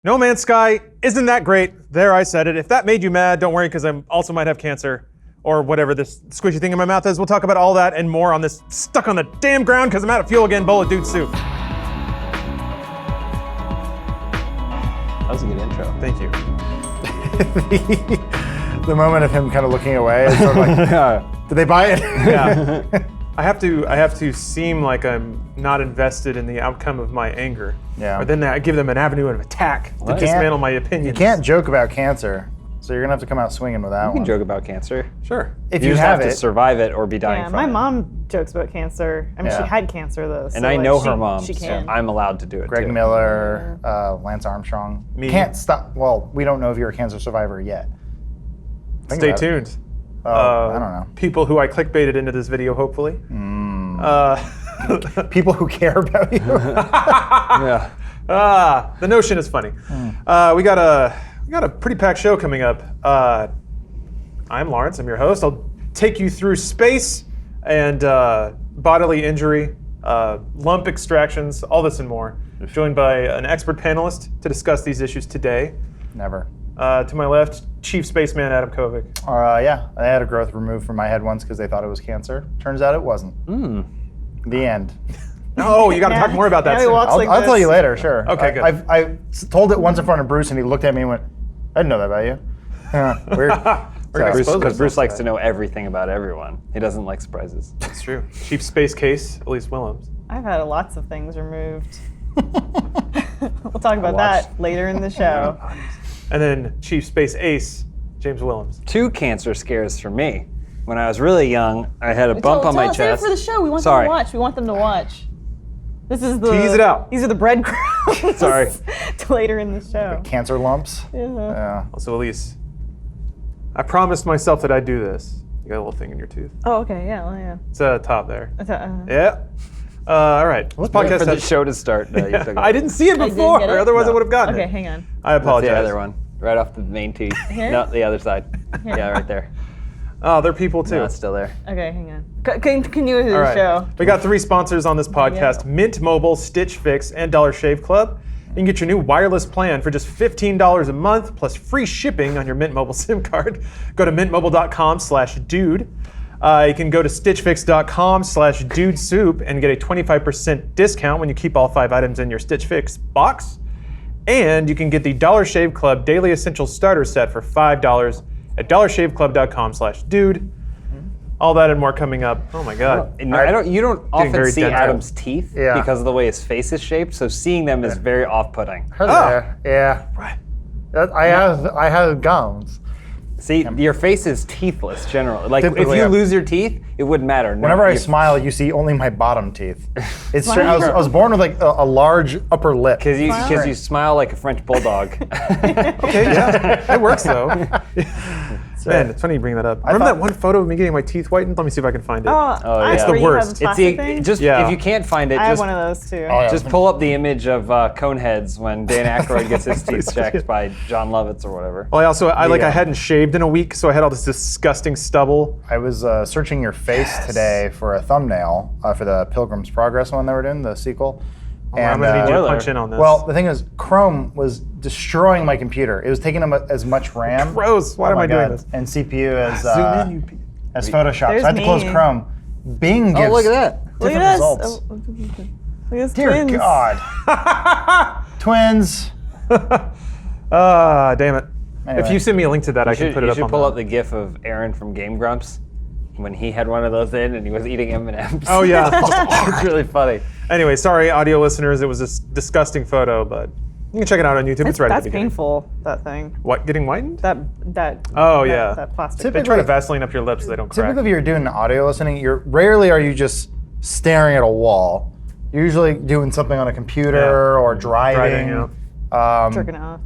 No Man's Sky isn't that great. There, I said it. If that made you mad, don't worry, because I also might have cancer. Or whatever this squishy thing in my mouth is. We'll talk about all that and more on this stuck on the damn ground because I'm out of fuel again bowl of dude soup. That was a good intro. Thank you. The moment of him kind of looking away is sort of like, did they buy it? Yeah. I have to seem like I'm not invested in the outcome of my anger. Yeah. Or then I give them an avenue of attack to dismantle my opinions. You can't joke about cancer, so you're gonna have to come out swinging with that one. You can joke about cancer. Sure. If You you just have have it. to survive it or be dying from my it. mom jokes about cancer. I mean, Yeah. she had cancer though. And so, I like, know she, her mom, She so can. I'm allowed to do it Greg too. Miller, Lance Armstrong. Me. Can't stop. Well, we don't know if you're a cancer survivor yet. Think Stay about it. tuned. I don't know. People who I clickbaited into this video, hopefully. People who care about you. Yeah. The notion is funny. We got a pretty packed show coming up. I'm Lawrence. I'm your host. I'll take you through space and bodily injury, lump extractions, all this and more. Joined by an expert panelist to discuss these issues today. Never. To my left, Chief Spaceman Adam Kovic. Yeah, I had a growth removed from my head once because they thought it was cancer. Turns out it wasn't. The end. Oh, you got to talk more about that Yeah, he soon. walks like I'll tell this. you later, sure. Okay, good. I told it once in front of Bruce, and he looked at me and went, "I didn't know that about you." Weird. We're gonna expose Because ourselves Bruce likes that. to know everything about everyone. He doesn't like surprises. That's true. Chief Space Case, Elise Willems. I've had lots of things removed. We'll talk about watched- that later in the show. And then Chief Space Ace, James Willems. 2 cancer scares for me. When I was really young, I had a bump on my Save it chest. for the show. We want Sorry. them to watch. We want them to watch. This is the. Tease it out. These are the breadcrumbs. Sorry. To later in the show. Cancer lumps. Yeah. Yeah. Also, Elise, I promised myself that I'd do this. You got a little thing in your tooth. Oh, okay. Yeah. Well, yeah. It's top there. Yeah. Yeah. All right. This Wait podcast for the has- show to start. You took it. I didn't see it I didn't before, get it? otherwise I No. would have gotten Okay, it. hang on. I That's apologize. the other one. Right off the main teeth. Here? No, the other side. Yeah, right there. Oh, they're people too. No, it's still there. Okay, hang on. Continue with the All right. show. We got 3 sponsors on this podcast: Mint Mobile, Stitch Fix, and Dollar Shave Club. You can get your new wireless plan for just $15 a month plus free shipping on your Mint Mobile SIM card. Go to mintmobile.com/dude. You can go to stitchfix.com/dudesoup and get a 25% discount when you keep all 5 items in your Stitch Fix box. And you can get the Dollar Shave Club Daily Essentials Starter Set for $5 at dollarshaveclub.com/dude. All that and more coming up. Oh my God. No, you don't often very see dental. Adam's teeth Yeah. because of the way his face is shaped, so seeing them is very off-putting. Hello. Yeah. Right. I have gums. See, your face is teethless generally. Like, Typically, if you yeah. lose your teeth, it wouldn't matter. No, Whenever I you- smile, you see only my bottom teeth. It's Smile. strange. I was born with like a large upper lip. Because you smile like a French bulldog. Okay, yeah. It works though. Man, it's funny you bring that up. Remember that thought- one photo of me getting my teeth whitened? Let me see if I can find it. yeah. It's the where you worst. have It's the It's plastic the thing? just Yeah. if you can't find it, I have just one of those too. Oh, yeah. just pull up the image of Coneheads when Dan Aykroyd gets his teeth checked by John Lovitz or whatever. Well, I Yeah. hadn't shaved in a week, so I had all this disgusting stubble. I was searching your face today for a thumbnail for the Pilgrim's Progress one they were doing, the sequel. I'm gonna need you to Spoiler. punch in on this. well, the thing is, Chrome was destroying my computer. It was taking as much RAM. Gross. Why Oh am my I doing God. this? And CPU as Zoom in, you. as Photoshop. There's So I had to close me. Chrome. Bing gives Oh, look at that. Look different at this. results. Oh, look at this Dear twins. God. Twins. Damn it. Anyway. If you send me a link to that, I can put it you up should on pull the- up the GIF of Aaron from Game Grumps when he had one of those in and he was eating M&Ms. Oh, yeah. It's really funny. Anyway, sorry, audio listeners. It was this disgusting photo, but you can check it out on YouTube. It's right at That's the beginning. painful, that thing. What, getting whitened? That Oh, that- yeah. That plastic. They try to Vaseline up your lips so they don't crack. Typically, if you're doing audio listening, rarely are you just staring at a wall. You're usually doing something on a computer Yeah. or driving. Jerking off.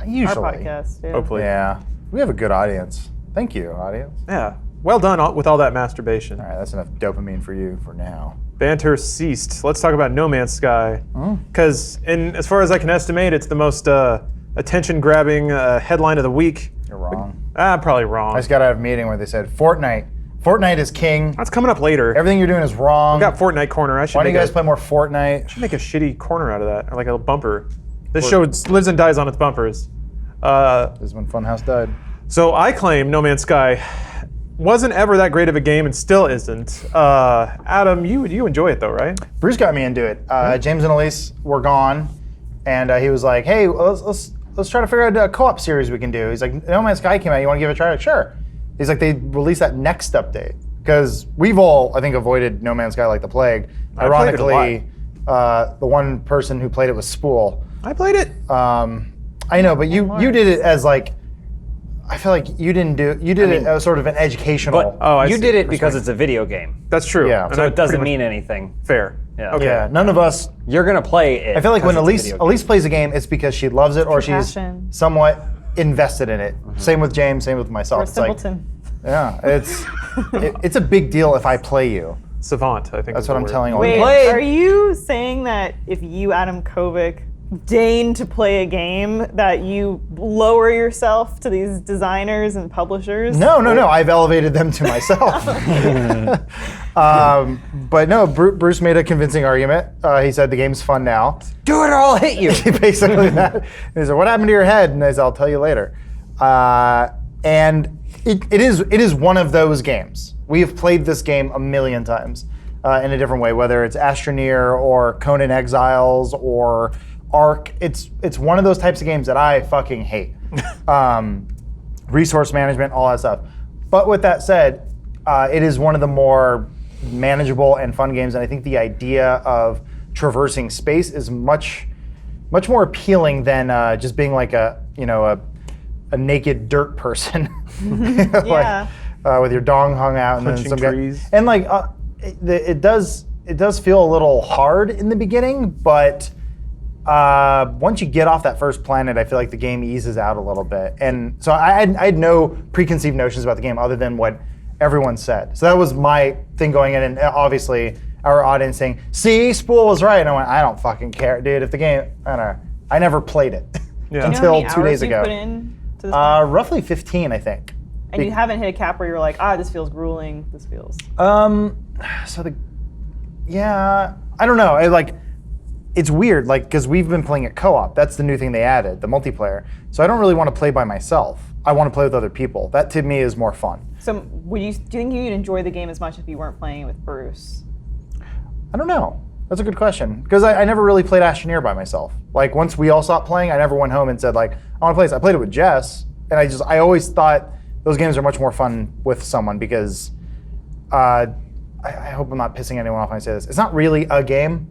Usually. Our podcast. Yeah. Hopefully. Yeah. We have a good audience. Thank you, audience. Yeah. Well done with all that masturbation. All right, that's enough dopamine for you for now. Banter ceased. Let's talk about No Man's Sky. Because, as far as I can estimate, it's the most attention-grabbing headline of the week. You're wrong. I'm probably wrong. I just got out of a meeting where they said Fortnite. Fortnite is king. That's coming up later. Everything you're doing is wrong. I got Fortnite corner. I should Why don't make you guys play more Fortnite? make a shitty corner out of that, or like a bumper. This show lives and dies on its bumpers. This is when Funhaus died. So I claim No Man's Sky wasn't ever that great of a game and still isn't. Adam, you enjoy it though, right? Bruce got me into it. James and Elise were gone, and he was like, "Hey, let's try to figure out a co-op series we can do." He's like, "No Man's Sky came out. You want to give it a try?" Like, sure. He's like, "They released that next update because we've all, I think, avoided No Man's Sky like the plague." I played it a Ironically, the one person who played it was Spool. I played it. I know, but you did it as like. I feel like you did it as sort of an educational. But you see. did it because it's a video game. That's true. Yeah. And So I it doesn't pretty mean anything. much- fair. Yeah. Okay. Yeah, none of us. You're going to play it. I feel like when because it's a Elise video game. plays a game, it's because she loves it or she's passion. somewhat invested in it. Same with James, same with myself. Or It's like, simpleton. yeah, it's a big deal if I play you. Savant, I think. That's is what the I'm word. telling all Wait, you. played. are you saying that if you, Adam Kovic, deign to play a game, that you lower yourself to these designers and publishers? No, I've elevated them to myself. But no, Bruce made a convincing argument. He said the game's fun now. Do it or I'll hit you. Basically that. And he said, "What happened to your head?" And I said, "I'll tell you later." And it is one of those games. We have played this game a million times in a different way, whether it's Astroneer or Conan Exiles or Ark. It's one of those types of games that I fucking hate. Resource management, all that stuff. But with that said, it is one of the more manageable and fun games, and I think the idea of traversing space is much more appealing than just being like a naked dirt person. Yeah. With your dong hung out and Punching then some guy. trees. And like it does feel a little hard in the beginning, but once you get off that first planet, I feel like the game eases out a little bit. And so I had no preconceived notions about the game other than what everyone said. So that was my thing going in, and obviously our audience saying, "See, Spool was right." And I went, "I don't fucking care, dude. If the game, I don't know. I never played it Yeah. Do you know until how many 2 days hours you ago. put in to this game? Roughly 15, I think. And you haven't hit a cap where you're like, this feels grueling. This feels. I don't know. It's weird, like, because we've been playing it co-op. That's the new thing they added, the multiplayer. So I don't really want to play by myself. I want to play with other people. That to me is more fun. So do you think you'd enjoy the game as much if you weren't playing it with Bruce? I don't know. That's a good question. Because I never really played Astroneer by myself. Like, once we all stopped playing, I never went home and said, like, I want to play this. I played it with Jess, and I always thought those games are much more fun with someone because I hope I'm not pissing anyone off when I say this. It's not really a game.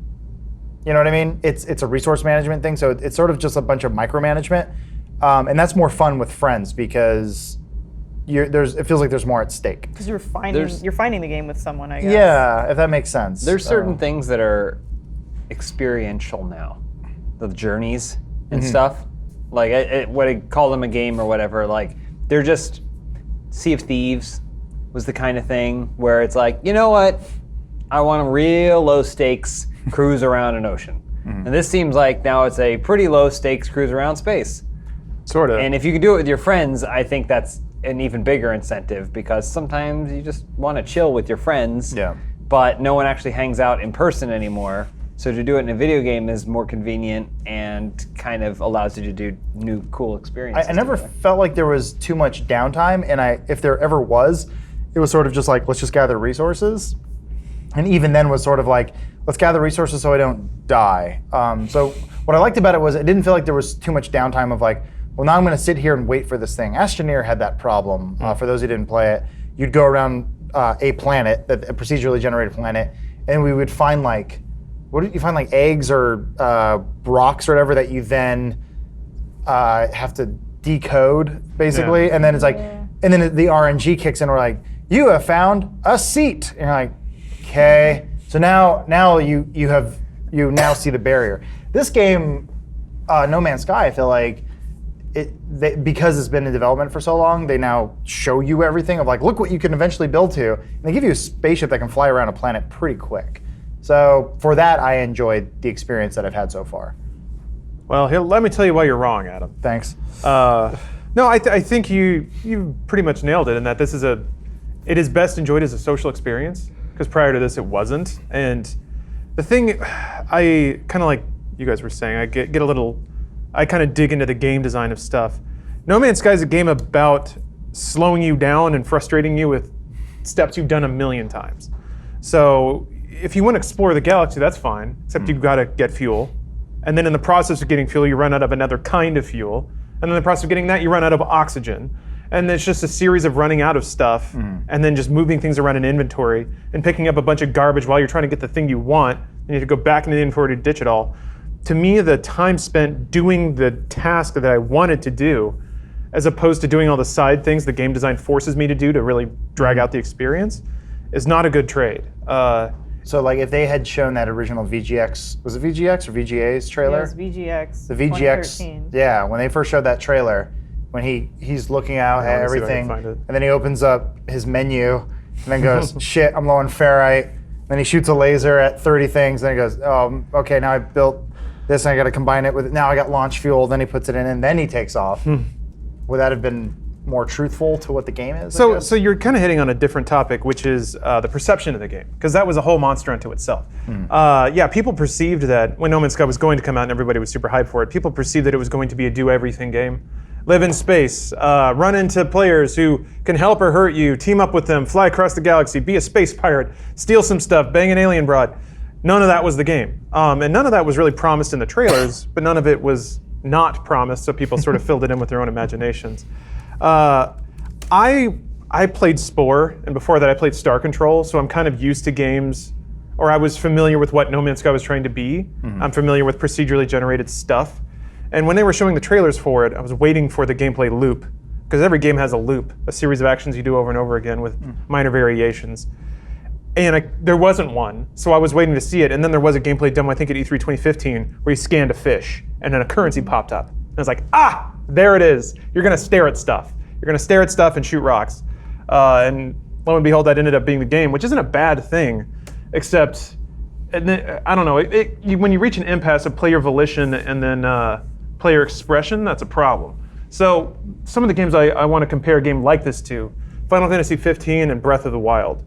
You know what I mean? It's a resource management thing, so it's sort of just a bunch of micromanagement. And that's more fun with friends because it feels like there's more at stake. Because you're finding the game with someone, I guess. Yeah, if that makes sense. There's certain things that are experiential now. The journeys and stuff. Like, what I call them a game or whatever, like, they're just Sea of Thieves was the kind of thing where it's like, you know what? I want a real low stakes cruise around an ocean. And this seems like now it's a pretty low stakes cruise around space. Sort of. And if you can do it with your friends, I think that's an even bigger incentive because sometimes you just want to chill with your friends, Yeah. but no one actually hangs out in person anymore. So to do it in a video game is more convenient and kind of allows you to do new cool experiences. I never together. felt like there was too much downtime, and if there ever was, it was sort of just like, let's just gather resources. And even then was sort of like, let's gather resources so I don't die. So what I liked about it was it didn't feel like there was too much downtime of like, well, now I'm going to sit here and wait for this thing. Astroneer had that problem. For those who didn't play it, you'd go around a planet, a procedurally generated planet, and we would find like, what did you find, like eggs or rocks or whatever that you then have to decode, basically. Yeah. And then it's like, and then the RNG kicks in. We're like, you have found a seat. And you're like, okay. So now you now see the barrier. This game, No Man's Sky, I feel like because it's been in development for so long, they now show you everything of like, look what you can eventually build to. And they give you a spaceship that can fly around a planet pretty quick. So for that, I enjoyed the experience that I've had so far. Well, let me tell you why you're wrong, Adam. Thanks. No, I think you pretty much nailed it in that it is best enjoyed as a social experience because prior to this it wasn't. And the thing, I kind of like you guys were saying, I get a little I kind of dig into the game design of stuff. No Man's Sky is a game about slowing you down and frustrating you with steps you've done a million times. So if you want to explore the galaxy, that's fine, except you've got to get fuel. And then in the process of getting fuel, you run out of another kind of fuel. And in the process of getting that, you run out of oxygen. And it's just a series of running out of stuff and then just moving things around in inventory and picking up a bunch of garbage while you're trying to get the thing you want. And you have to go back into the inventory to ditch it all. To me, the time spent doing the task that I wanted to do, as opposed to doing all the side things the game design forces me to do to really drag out the experience, is not a good trade. So like if they had shown that original VGX, was it VGX or VGA's trailer? It was VGX. The VGX, 2013. yeah, when they first showed that trailer, when he's looking out at let me see if I can everything, find it. and then he opens up his menu, and then goes, shit, I'm low on ferrite. Then he shoots a laser at 30 things, then he goes, oh, okay, now I built this, and I got to combine it with, now I got launch fuel, then he puts it in, and then he takes off. Would that have been more truthful to what the game is? So you're kind of hitting on a different topic, which is the perception of the game, because that was a whole monster unto itself. Yeah, people perceived that when No Man's Sky was going to come out and everybody was super hyped for it, people perceived that it was going to be a do-everything game. Live in space, run into players who can help or hurt you, team up with them, fly across the galaxy, be a space pirate, steal some stuff, bang an alien broad. None of that was the game. And none of that was really promised in the trailers, but none of it was not promised, so people sort of filled it in with their own imaginations. I played Spore, and before that I played Star Control, so I'm kind of used to games, or I was familiar with what No Man's Sky was trying to be. I'm familiar with procedurally generated stuff. And when they were showing the trailers for it, I was waiting for the gameplay loop, because every game has a loop, a series of actions you do over and over again with minor variations. And there wasn't one, so I was waiting to see it, and then there was a gameplay demo, I think at E3 2015, where you scanned a fish, and then a currency popped up. And I was like, there it is. You're gonna stare at stuff. You're gonna stare at stuff and shoot rocks. And lo and behold, that ended up being the game, which isn't a bad thing, except, I don't know, when you reach an impasse of player volition and then player expression, that's a problem. So some of the games I want to compare a game like this to, Final Fantasy 15 and Breath of the Wild.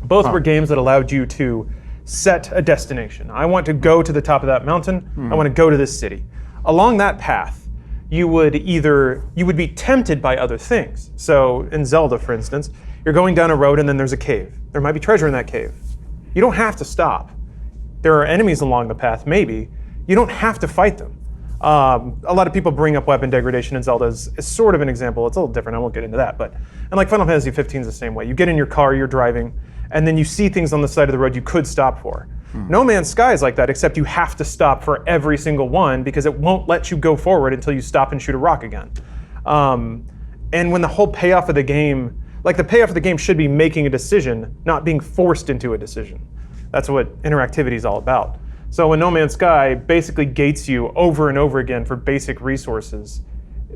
Both were games that allowed you to set a destination. I want to go to the top of that mountain. I want to go to this city. Along that path, you would be tempted by other things. So in Zelda, for instance, you're going down a road and then there's a cave. There might be treasure in that cave. You don't have to stop. There are enemies along the path, maybe. You don't have to fight them. A lot of people bring up weapon degradation in Zelda as sort of an example. It's a little different, I won't get into that. And like Final Fantasy 15 is the same way. You get in your car, you're driving, and then you see things on the side of the road you could stop for. No Man's Sky is like that, except you have to stop for every single one because it won't let you go forward until you stop and shoot a rock again. And when the whole payoff of the game, like the payoff of the game should be making a decision, not being forced into a decision. That's what interactivity is all about. So when No Man's Sky basically gates you over and over again for basic resources,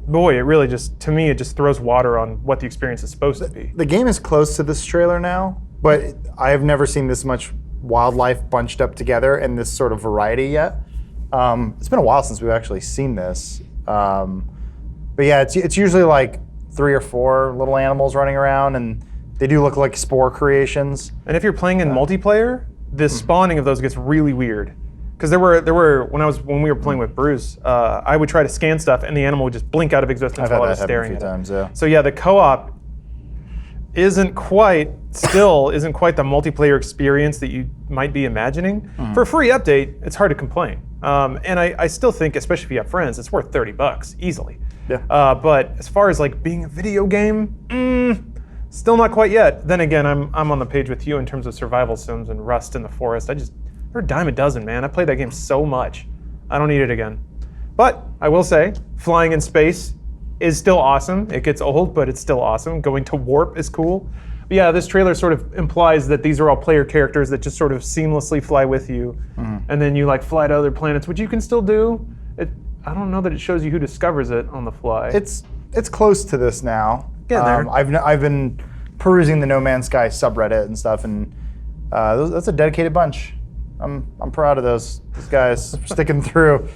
boy, it really just, to me, it just throws water on what the experience is supposed to be. The game is close to this trailer now, but I have never seen this much wildlife bunched up together and this sort of variety yet. It's been a while since we've actually seen this. But yeah, it's usually like 3 or 4 little animals running around, and they do look like spore creations. And if you're playing in multiplayer, the spawning of those gets really weird. Because there were when we were playing with Bruce, I would try to scan stuff and the animal would just blink out of existence while I was staring at it. Yeah. So yeah, the co-op isn't quite the multiplayer experience that you might be imagining. For a free update, it's hard to complain. And I still think, especially if you have friends, it's worth $30 easily. Yeah. But as far as like being a video game, still not quite yet. Then again, I'm on the page with you in terms of survival sims and Rust in the Forest. They're a dime a dozen, man. I played that game so much. I don't need it again. But I will say, flying in space is still awesome. It gets old, but it's still awesome. Going to warp is cool. But yeah, this trailer sort of implies that these are all player characters that just sort of seamlessly fly with you. And then you like fly to other planets, which you can still do. I don't know that it shows you who discovers it on the fly. It's close to this now. Getting there. I've been perusing the No Man's Sky subreddit and stuff, and that's a dedicated bunch. I'm proud of those guys sticking through.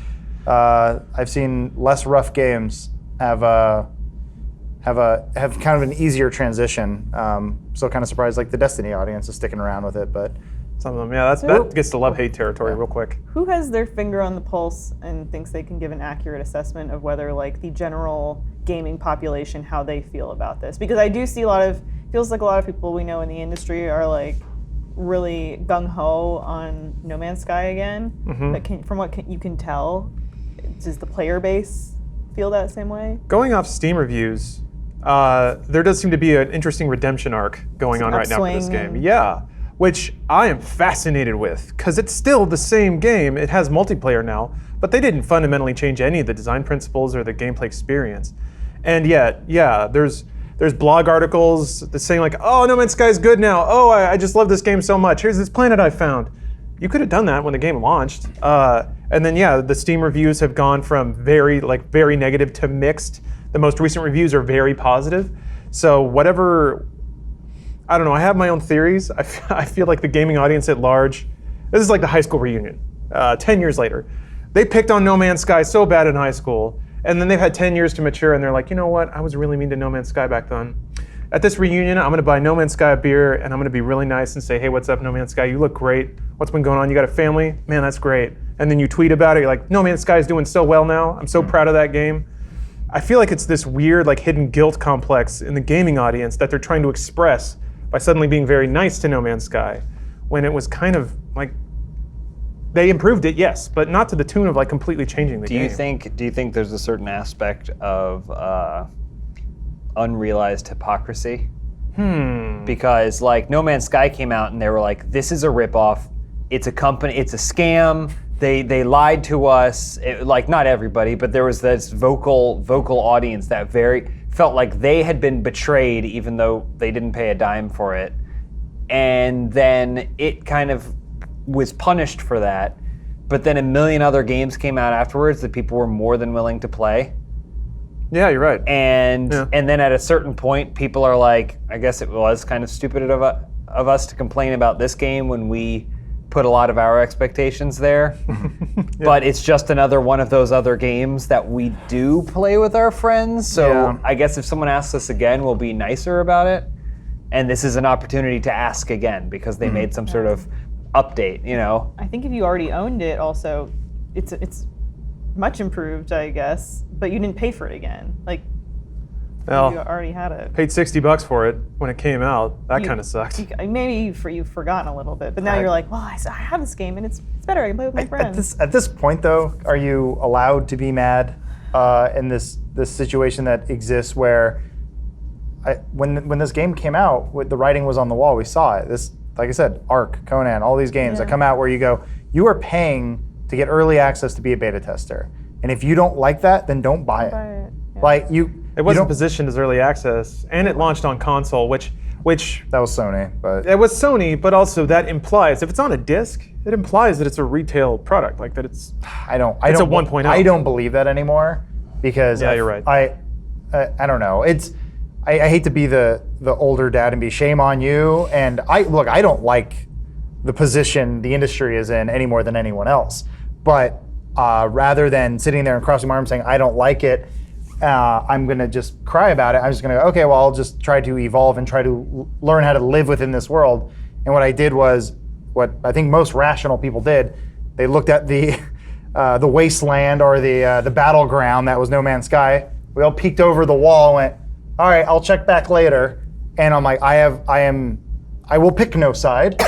I've seen less rough games have kind of an easier transition. So kind of surprised like the Destiny audience is sticking around with it, but Some of them, yeah, that gets to love-hate territory real quick. Who has their finger on the pulse and thinks they can give an accurate assessment of whether, like, the general gaming population, how they feel about this? Because I do see feels like a lot of people we know in the industry are, like, really gung-ho on No Man's Sky again. But from what you can tell, does the player base feel that same way? Going off Steam reviews, there does seem to be an interesting redemption arc going on right now for this game. Yeah, which I am fascinated with, because it's still the same game. It has multiplayer now, but they didn't fundamentally change any of the design principles or the gameplay experience. And yet, yeah, there's blog articles that saying like, oh, No Man's Sky is good now. Oh, I just love this game so much. Here's this planet I found. You could have done that when the game launched. And then, yeah, the Steam reviews have gone from very negative to mixed. The most recent reviews are very positive. So whatever, I don't know, I have my own theories. I feel like the gaming audience at large, this is like the high school reunion, 10 years later. They picked on No Man's Sky so bad in high school, and then they've had 10 years to mature, and they're like, you know what, I was really mean to No Man's Sky back then. At this reunion, I'm gonna buy No Man's Sky a beer, and I'm gonna be really nice and say, hey, what's up, No Man's Sky? You look great. What's been going on? You got a family? Man, that's great. And then you tweet about it, you're like, No Man's Sky is doing so well now. I'm so proud of that game. I feel like it's this weird, like, hidden guilt complex in the gaming audience that they're trying to express by suddenly being very nice to No Man's Sky, when it was kind of like, they improved it, yes, but not to the tune of like completely changing the game. Do you think there's a certain aspect of unrealized hypocrisy? Because like No Man's Sky came out and they were like, this is a ripoff. It's a company. It's a scam. They lied to us. Like not everybody, but there was this vocal audience that felt like they had been betrayed, even though they didn't pay a dime for it. And then it kind of was punished for that. But then a million other games came out afterwards that people were more than willing to play. Yeah, you're right. And then at a certain point, people are like, I guess it was kind of stupid of us to complain about this game when we put a lot of our expectations there. But it's just another one of those other games that we do play with our friends. So I guess if someone asks us again, we'll be nicer about it. And this is an opportunity to ask again because they made some sort of update, you know? I think if you already owned it also, it's much improved, I guess, but you didn't pay for it again. Like, well, you already had it. Paid $60 for it when it came out. That kind of sucked. Maybe you've forgotten a little bit, but now you're like, well, I have this game and it's better. I can play with my friends. At this point, though, are you allowed to be mad in this situation that exists where when this game came out, the writing was on the wall. We saw it. This, like I said, Ark, Conan, all these games that come out where you are paying to get early access to be a beta tester, and if you don't like that, then don't buy it. Yeah. Like it wasn't positioned as early access, and it launched on console, which that was Sony, but it was Sony, but also that implies if it's on a disc, it implies that it's a retail product, like that it's. I don't. It's a 1.0. I don't believe that anymore because you're right. I don't know. I hate to be the older dad and be shame on you. And I don't like the position the industry is in any more than anyone else. But rather than sitting there and crossing my arms saying I don't like it, I'm gonna just cry about it. I'm just gonna go, okay, well, I'll just try to evolve and try to learn how to live within this world. And what I did was what I think most rational people did. They looked at the wasteland or the battleground that was No Man's Sky. We all peeked over the wall and went, all right, I'll check back later. And I'm like, I will pick no side.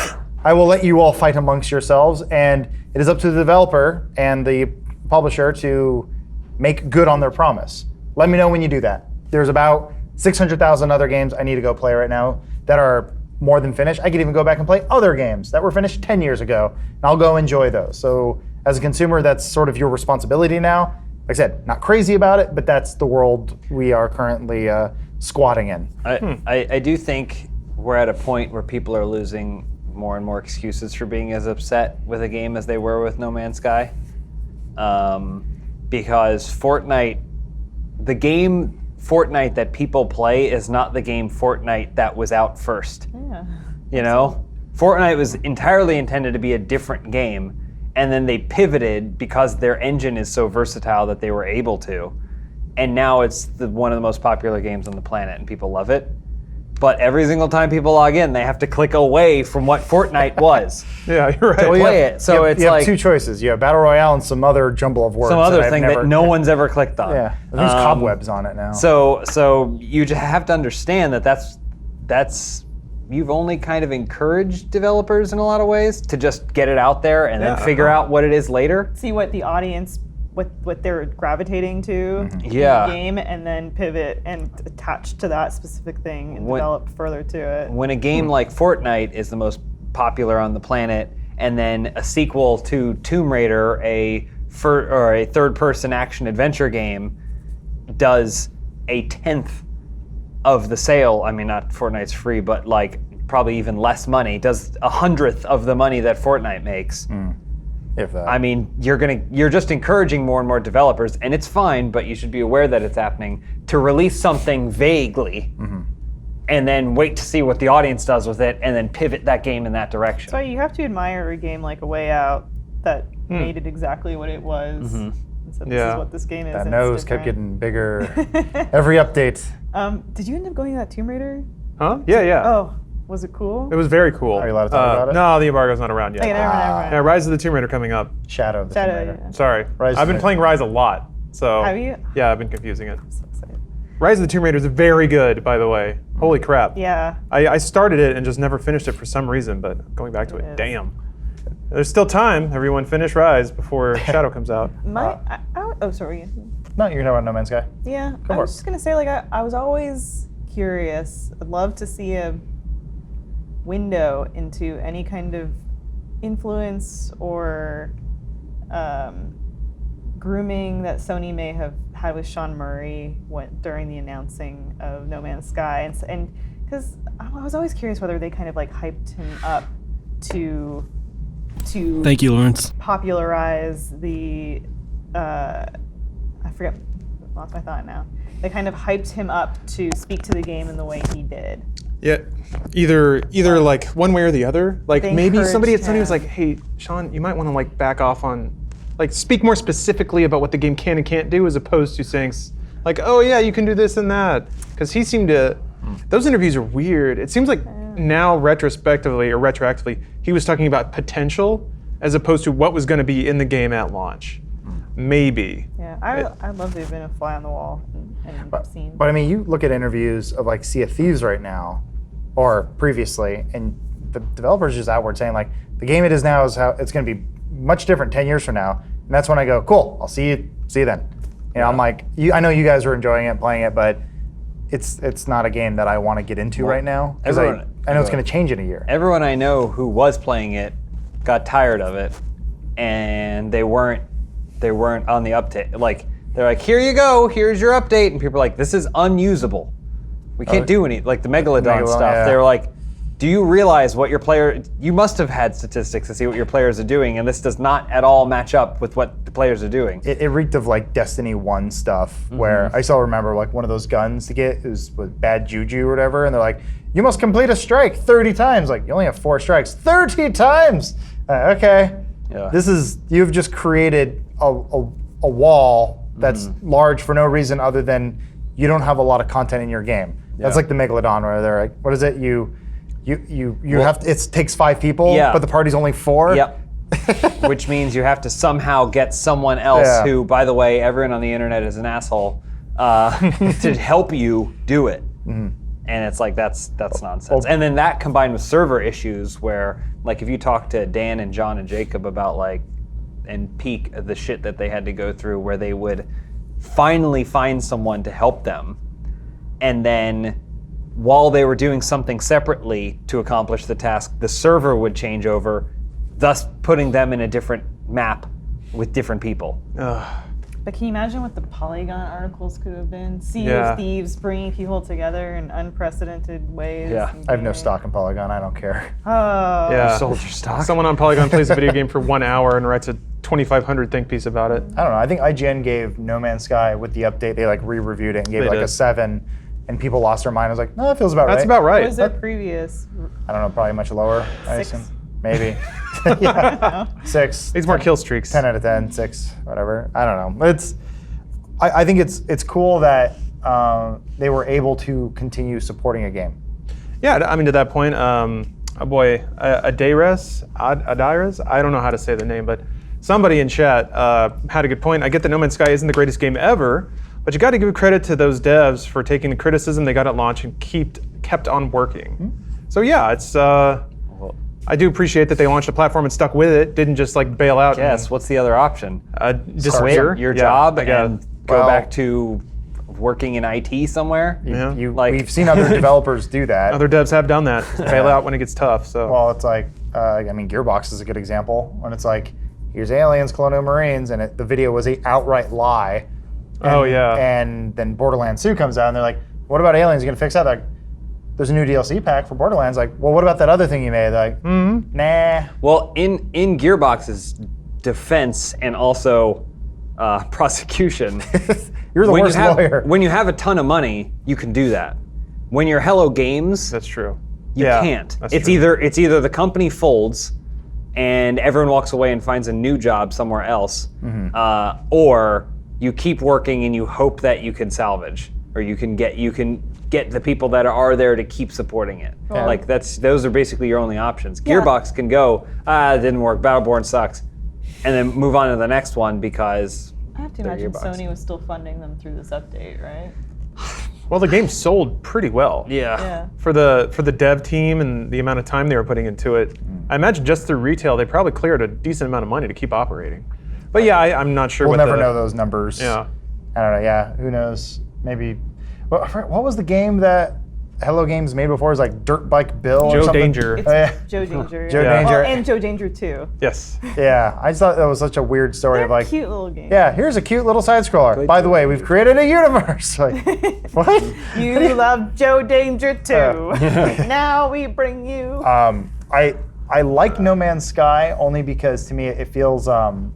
I will let you all fight amongst yourselves, and it is up to the developer and the publisher to make good on their promise. Let me know when you do that. There's about 600,000 other games I need to go play right now that are more than finished. I could even go back and play other games that were finished 10 years ago, and I'll go enjoy those. So as a consumer, that's sort of your responsibility now. Like I said, not crazy about it, but that's the world we are currently squatting in. I do think we're at a point where people are losing more and more excuses for being as upset with a game as they were with No Man's Sky. Because Fortnite, the game Fortnite that people play is not the game Fortnite that was out first. Yeah. You know? Fortnite was entirely intended to be a different game, and then they pivoted because their engine is so versatile that they were able to. And now it's one of the most popular games on the planet, and people love it. but every single time people log in, they have to click away from what Fortnite was. Yeah, you're right. To play it. So it's you have like two choices. You have Battle Royale and some other jumble of words. some other I've thing never, that no one's ever clicked on. Yeah, there's cobwebs on it now. So you just have to understand that that's you've only kind of encouraged developers in a lot of ways to just get it out there and then figure out what it is later. See what the audience, what they're gravitating to in Yeah. the game, and then pivot and attach to that specific thing and develop further to it. When a game like Fortnite is the most popular on the planet, and then a sequel to Tomb Raider, a third-person action-adventure game, does a 1/10 of the sale. I mean, not Fortnite's free, but like probably even less money. Does 100th of the money that Fortnite makes. If that. I mean, you're just encouraging more and more developers, and it's fine, but you should be aware that it's happening, to release something vaguely, and then wait to see what the audience does with it, and then pivot that game in that direction. So you have to admire a game like A Way Out that made it exactly what it was. And said, this is what this game is. that and nose it's kept different. getting bigger every update. Did you end up going to that Tomb Raider? Huh? Yeah. Oh, was it cool? It was very cool. Are you allowed to talk about it? No, the embargo's not around yet. Okay, never mind. Yeah, Rise of the Tomb Raider coming up. Shadow of the Tomb Raider. yeah. Sorry. Rise I've been of- playing Rise a lot. So Have you? Yeah, I've been confusing it. I'm so excited. Rise of the Tomb Raider is very good, by the way. Holy crap. Yeah. I started it and just never finished it for some reason, but going back to it, It is. damn. There's still time. Everyone finish Rise before Shadow comes out. Oh, sorry. No, you're talking about No Man's Sky. Yeah, Go I for was it. just gonna say, like, I was always curious. I'd love to see a window into any kind of influence or grooming that Sony may have had with Sean Murray during the announcing of No Man's Sky, and because I was always curious whether they kind of like hyped him up to Thank you, Lawrence. popularize the I forget, lost my thought now. They kind of hyped him up to speak to the game in the way he did. Yeah, either like one way or the other. Like They maybe somebody at encouraged Sony was him. like, "Hey, Sean, you might want to like back off on, like, speak more specifically about what the game can and can't do, as opposed to saying like, oh yeah, you can do this and that." Because he seemed to. Those interviews are weird. It seems like now retrospectively or retroactively, he was talking about potential as opposed to what was going to be in the game at launch. Maybe. Yeah, I'd love to have been a fly on the wall and seen. But I mean, you look at interviews of like Sea of Thieves right now, or previously, and the developers just outward saying like, the game it is now is how it's going to be much different 10 years from now. And that's when I go, cool, I'll see you then. You know, I'm like, I know you guys are enjoying it, playing it, but it's not a game that I want to get into right now because I know it's going to change in a year. Everyone I know who was playing it got tired of it, and they weren't on the update. Like, they're like, here you go, here's your update, and people are like, this is unusable. We can't do any, like the Megalodon stuff. yeah. They were like, do you realize what your player? You must have had statistics to see what your players are doing, and this does not at all match up with what the players are doing. It reeked of like Destiny 1 stuff where I still remember like one of those guns to get was with bad juju or whatever, and they're like, you must complete a strike 30 times. Like, you only have 4 strikes. 30 times! Okay. Yeah. You've just created a wall that's large for no reason other than you don't have a lot of content in your game. That's like the Megalodon where they're like, what is it? You have to, it takes 5 people, Yeah. but the party's only 4. Yep. Which means you have to somehow get someone else Yeah. who, by the way, everyone on the internet is an asshole, to help you do it. And it's like, that's nonsense. And then that combined with server issues where, like, if you talk to Dan and John and Jacob about, like, and Peak, the shit that they had to go through where they would finally find someone to help them, and then while they were doing something separately to accomplish the task, the server would change over, thus putting them in a different map with different people. But can you imagine what the Polygon articles could have been? Sea Yeah. of Thieves bringing people together in unprecedented ways. Yeah. and I have no doing- stock in Polygon. I don't care. Oh. Yeah. Sold your stock. Someone on Polygon plays a video game for 1 hour and writes a 2,500 think piece about it. I don't know. I think IGN gave No Man's Sky with the update. They like re-reviewed it and gave They it like did. a 7, and people lost their mind. I was like, no, that feels about right. That's about What right. was their previous? I don't know, probably much lower. I 6? assume. Maybe. Yeah. 6. Needs more kill streaks. 10 out of 10, 6, whatever. I don't know. I think it's cool that they were able to continue supporting a game. Yeah, I mean, to that point, Adires, I don't know how to say the name, but somebody in chat had a good point. I get that No Man's Sky isn't the greatest game ever, but you got to give credit to those devs for taking the criticism they got at launch and kept on working. So yeah, it's I do appreciate that they launched a platform and stuck with it, didn't just like bail out. Yes, what's the other option? Disappear Quit your job I guess. and go back to working in IT somewhere? Yeah. We've seen other developers do that. Other devs have done that. Bail out when it gets tough. So Well, it's like, I mean, Gearbox is a good example. When it's like, here's aliens, Colonial Marines, and the video was an outright lie. And, And then Borderlands 2 comes out, and they're like, what about aliens? You gonna fix that? They're like, there's a new DLC pack for Borderlands. Like, well, what about that other thing you made? They're like, nah. Well, in Gearbox's defense and also prosecution, You're the worst lawyer. When you have a ton of money, you can do that. When you're Hello Games, that's true. you can't. It's true. either the company folds and everyone walks away and finds a new job somewhere else, or you keep working and you hope that you can salvage, or you can get the people that are there to keep supporting it. Yeah. Like those are basically your only options. Gearbox can go, it didn't work, Battleborn sucks, and then move on to the next one because I have to they're imagine Gearbox. Sony was still funding them through this update, right? Well, the game sold pretty well. Yeah. For the dev team and the amount of time they were putting into it, I imagine just through retail they probably cleared a decent amount of money to keep operating. But yeah, I'm not sure. We'll never know those numbers. Yeah. I don't know. Yeah, who knows? Maybe. What was the game that Hello Games made before? It was like Dirt Bike Bill or Joe something? Danger. It's yeah. Joe Danger. Joe Yeah. Danger. Oh, and Joe Danger 2. Yes. Yeah, I just thought that was such a weird story They're of like, cute little games. yeah, here's a cute little side scroller. By the way, we've created a universe. Like, what? You love Joe Danger 2. Now we bring you. I like No Man's Sky only because to me it feels kind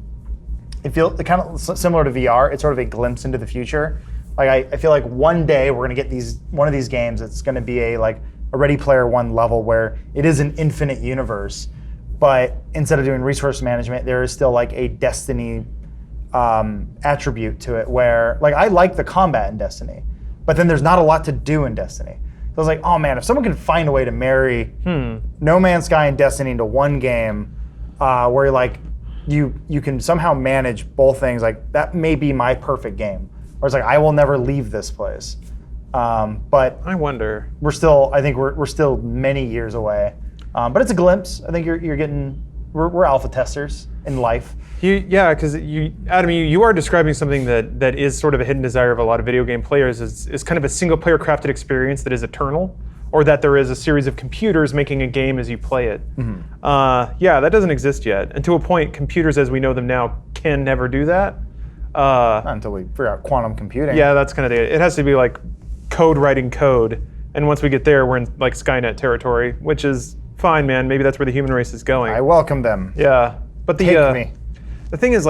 of similar to VR. It's sort of a glimpse into the future. Like I feel like one day we're gonna get one of these games that's gonna be a Ready Player One level where it is an infinite universe, but instead of doing resource management, there is still like a Destiny attribute to it where I like the combat in Destiny, but then there's not a lot to do in Destiny. So I was like, oh man, if someone can find a way to marry No Man's Sky and Destiny into one game, where you can somehow manage both things, that may be my perfect game. Where it's I will never leave this place. But I wonder. I think we're still many years away. But it's a glimpse. I think you're getting. We're alpha testers in life. Because Adam, you are describing something that is sort of a hidden desire of a lot of video game players is kind of a single player crafted experience that is eternal, or that there is a series of computers making a game as you play it. That doesn't exist yet. And to a point, computers as we know them now can never do that. Not until we figure out quantum computing. Yeah, that's kind of it has to be like code writing code. And once we get there, we're in Skynet territory, which is fine, man. Maybe that's where the human race is going. I welcome them. Yeah. But Take me. The thing is,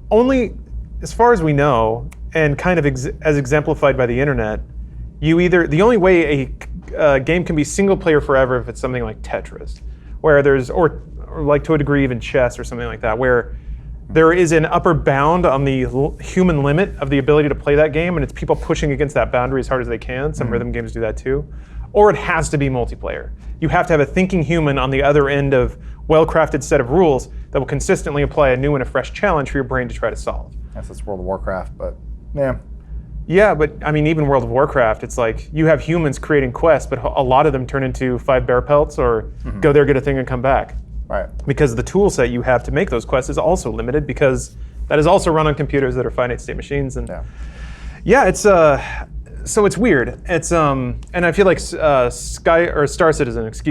only as far as we know, and kind of as exemplified by the internet, the only way a game can be single player forever if it's something like Tetris, where there's, or to a degree even chess or something like that, where there is an upper bound on the human limit of the ability to play that game, and it's people pushing against that boundary as hard as they can. Some rhythm games do that too. Or it has to be multiplayer. You have to have a thinking human on the other end of well-crafted set of rules that will consistently apply a new and a fresh challenge for your brain to try to solve. Yes, that's World of Warcraft, but yeah. Yeah, but I mean, even World of Warcraft, it's you have humans creating quests, but a lot of them turn into 5 bear pelts or go there, get a thing, and come back. Right. Because the tool set you have to make those quests is also limited, because that is also run on computers that are finite state machines. And it's so it's weird. It's and I feel like Star Citizen, it's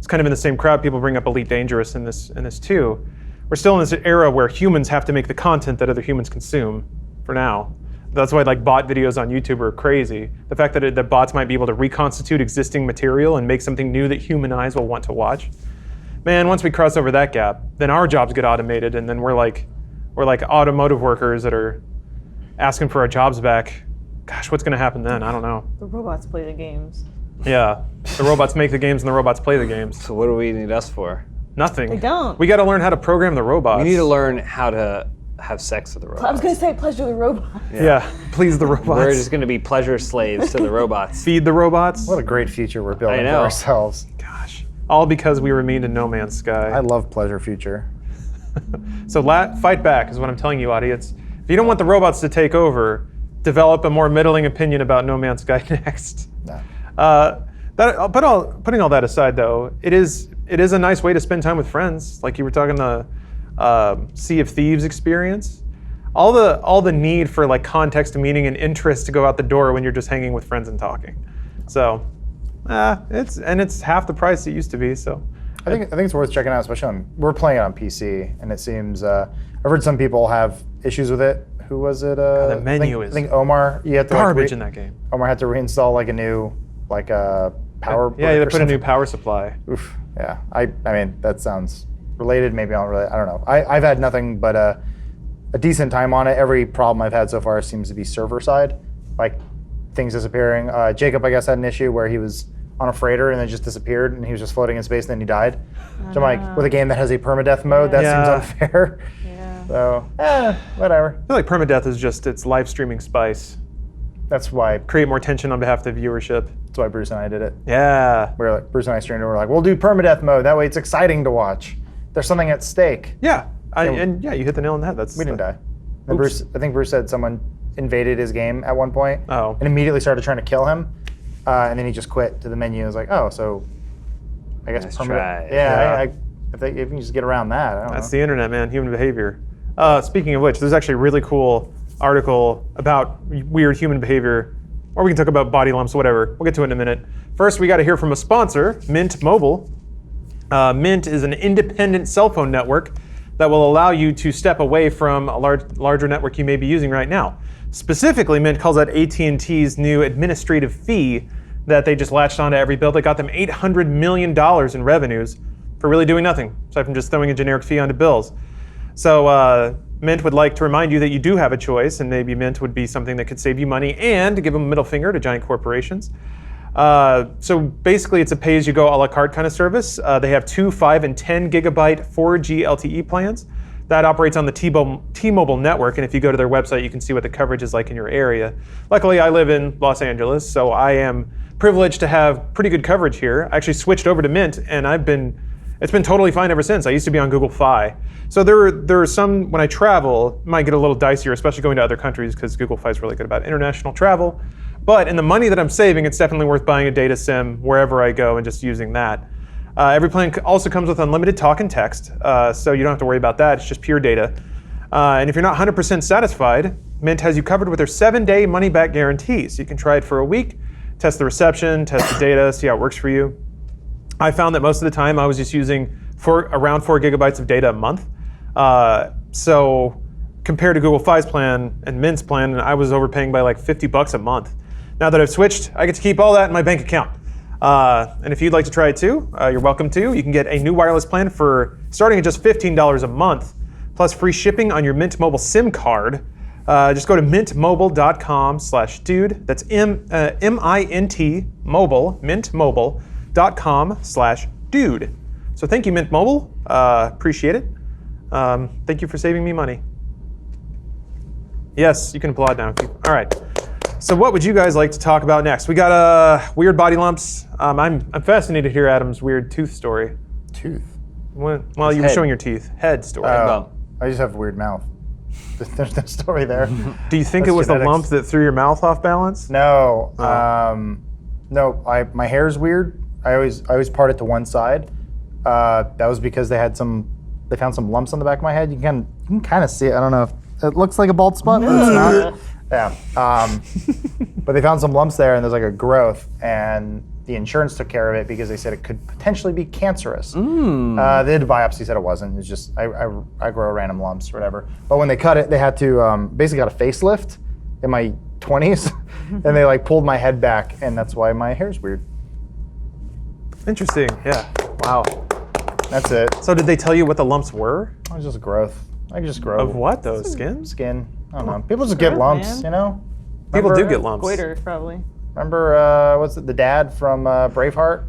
kind of in the same crowd. People bring up Elite Dangerous in this too. We're still in this era where humans have to make the content that other humans consume for now. That's why bot videos on YouTube are crazy. The fact that bots might be able to reconstitute existing material and make something new that human eyes will want to watch. Man, once we cross over that gap, then our jobs get automated, and then we're like automotive workers that are asking for our jobs back. Gosh, what's going to happen then? I don't know. The robots play the games. Yeah, the robots make the games and the robots play the games. So what do we need us for? Nothing. They don't. We got to learn how to program the robots. We need to learn how to have sex with the robots. I was gonna say pleasure the robot. Yeah, please the robots. We're just going to be pleasure slaves to the robots. Feed the robots. What a great future we're building I for know. ourselves. Gosh. All because we remained in No Man's Sky. I love pleasure future. So fight back is what I'm telling you, audience. If you don't want the robots to take over, develop a more middling opinion about No Man's Sky next. No. Putting all that aside, though, it is a nice way to spend time with friends. Like you were talking the Sea of Thieves experience. All the need for like context, meaning, and interest to go out the door when you're just hanging with friends and talking. So, it's half the price it used to be. So, I think it's worth checking out, especially we're playing it on PC, and it seems I've heard some people have issues with it. Who was it? the menu I think Omar. You had to garbage in that game. Omar had to reinstall like a new power. Yeah, they brick or put a something. new power supply. Oof. Yeah. I mean that sounds related. Maybe I don't know. I've had nothing but a decent time on it. Every problem I've had so far seems to be server side, like things disappearing. Jacob, I guess, had an issue where he was on a freighter and then just disappeared, and he was just floating in space and then he died. So I'm like, with a game that has a permadeath mode, that seems unfair. Yeah. So, whatever. I feel like permadeath is just its live streaming spice. That's why Create more tension on behalf of the viewership. Bruce and I did it. Yeah. We're like, Bruce and I streamed it. We're like, we'll do permadeath mode. That way it's exciting to watch. There's something at stake. Yeah. And you hit the nail on the head. We didn't die. And I think Bruce said someone invaded his game at one point and immediately started trying to kill him. And then he just quit to the menu. I was like, oh, so I guess Nice permadeath. try. Yeah. If you can just get around that, I don't That's know. the internet, man. Human behavior. Speaking of which, there's actually a really cool article about weird human behavior, or we can talk about body lumps, whatever. We'll get to it in a minute. First, we got to hear from a sponsor, Mint Mobile. Mint is an independent cell phone network that will allow you to step away from a larger network you may be using right now. Specifically, Mint calls out AT&T's new administrative fee that they just latched onto every bill that got them $800 million in revenues for really doing nothing, aside from just throwing a generic fee onto bills. So Mint would like to remind you that you do have a choice, and maybe Mint would be something that could save you money and give them a middle finger to giant corporations. So basically, it's a pay-as-you-go a la carte kind of service. They have 2, 5, and 10 gigabyte 4G LTE plans that operates on the T-Mobile network. And if you go to their website, you can see what the coverage is like in your area. Luckily, I live in Los Angeles, so I am privileged to have pretty good coverage here. I actually switched over to Mint, and it's been totally fine ever since. I used to be on Google Fi. So there are some, when I travel, it might get a little dicier, especially going to other countries, because Google Fi is really good about international travel. But in the money that I'm saving, it's definitely worth buying a data SIM wherever I go and just using that. Every plan also comes with unlimited talk and text, so you don't have to worry about that. It's just pure data. And if you're not 100% satisfied, Mint has you covered with their 7-day money-back guarantee. So you can try it for a week, test the reception, test the data, see how it works for you. I found that most of the time I was just using around 4 gigabytes of data a month. So compared to Google Fi's plan and Mint's plan, I was overpaying by like $50 a month. Now that I've switched, I get to keep all that in my bank account. And if you'd like to try it too, you're welcome to. You can get a new wireless plan for starting at just $15 a month, plus free shipping on your Mint Mobile SIM card. Just go to mintmobile.com/dude. That's M-I-N-T mobile, mintmobile.com/dude. So thank you, Mint Mobile. Appreciate it. Thank you for saving me money. Yes, you can applaud now. All right. So what would you guys like to talk about next? We got weird body lumps. I'm fascinated to hear Adam's weird tooth story. Tooth. Well, you were head. showing your teeth. Head story. I just have a weird mouth. There's no story there. Do you think That's it was genetics. the lump that threw your mouth off balance? No. No. My hair's weird. I always part it to one side. That was because they found some lumps on the back of my head. You can kind of see it. I don't know if it looks like a bald spot, but it's not. Yeah. But they found some lumps there, and there's like a growth, and the insurance took care of it because they said it could potentially be cancerous. They did a biopsy, said it wasn't. It's just I grow random lumps or whatever. But when they cut it, they had to basically got a facelift in my 20s, and they like pulled my head back, and that's why my hair's weird. Interesting. Yeah. Wow. That's it. So did they tell you what the lumps were? It was just growth. I just grow. Of what though? Skin? Skin. I don't know. People just get Growth, lumps, man. you know? People Remember- do get lumps. Goiter, probably. Remember, what's it, the dad from Braveheart?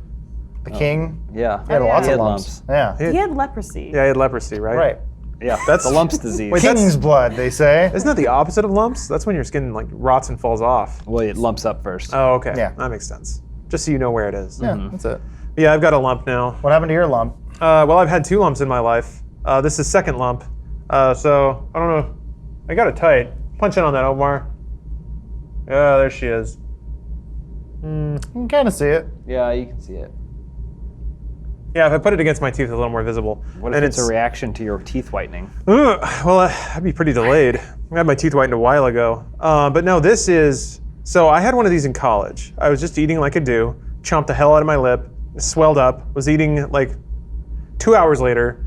The king? Yeah. He had lots He of had lumps. Yeah. He had leprosy. Yeah, he had leprosy, right? Right. Yeah, That's- the lumps disease. Wait, that's- King's blood, they say. Isn't that the opposite of lumps? That's when your skin like rots and falls off. Well, it lumps up first. Oh, okay. Yeah. That makes sense. Just so you know where it is. Yeah, that's it. Yeah, I've got a lump now. What happened to your lump? Well, I've had 2 lumps in my life. This is second lump. So I don't know. I got it tight. Punch in on that, Omar. Yeah, there she is. You can kind of see it. Yeah, you can see it. Yeah, if I put it against my teeth, it's a little more visible. What if And it's a reaction to your teeth whitening? Well, I'd be pretty delayed. I had my teeth whitened a while ago. But no, this is... So I had one of these in college. I was just eating like I do, chomped the hell out of my lip, swelled up, was eating like 2 hours later,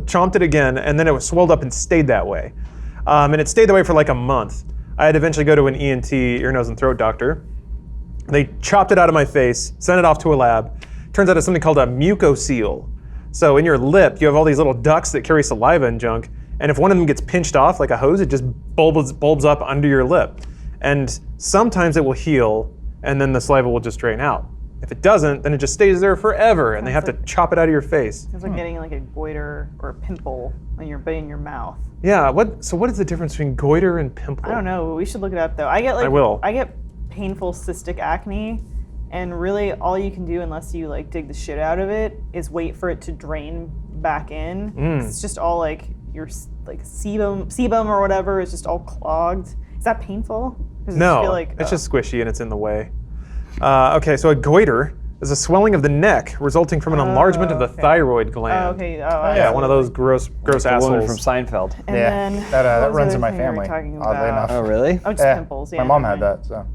chomped it again, and then it was swelled up and stayed that way. And it stayed that way for like a month. I had to eventually go to an ENT, ear, nose, and throat doctor. They chopped it out of my face, sent it off to a lab. Turns out it's something called a mucocele. So in your lip, you have all these little ducts that carry saliva and junk, and if one of them gets pinched off like a hose, it just bulbs up under your lip. And sometimes it will heal, and then the saliva will just drain out. If it doesn't, then it just stays there forever, and they have to chop it out of your face. It's like getting like a goiter or a pimple in your mouth. Yeah, so what is the difference between goiter and pimple? I don't know. We should look it up though. I get painful cystic acne, and really all you can do unless you like dig the shit out of it is wait for it to drain back in. 'Cause it's just all like your like sebum or whatever is just all clogged. Is that painful? Does it No, feel like, it's just squishy and it's in the way. Okay, so a goiter is a swelling of the neck resulting from an enlargement of the okay. thyroid gland. Oh, okay. Yeah, one of those gross The assholes. woman from Seinfeld. And Yeah, then that what was the runs in other my thing we were family, talking oddly about? enough. Oh, really? Oh, just pimples. Yeah. My mom had never that. So.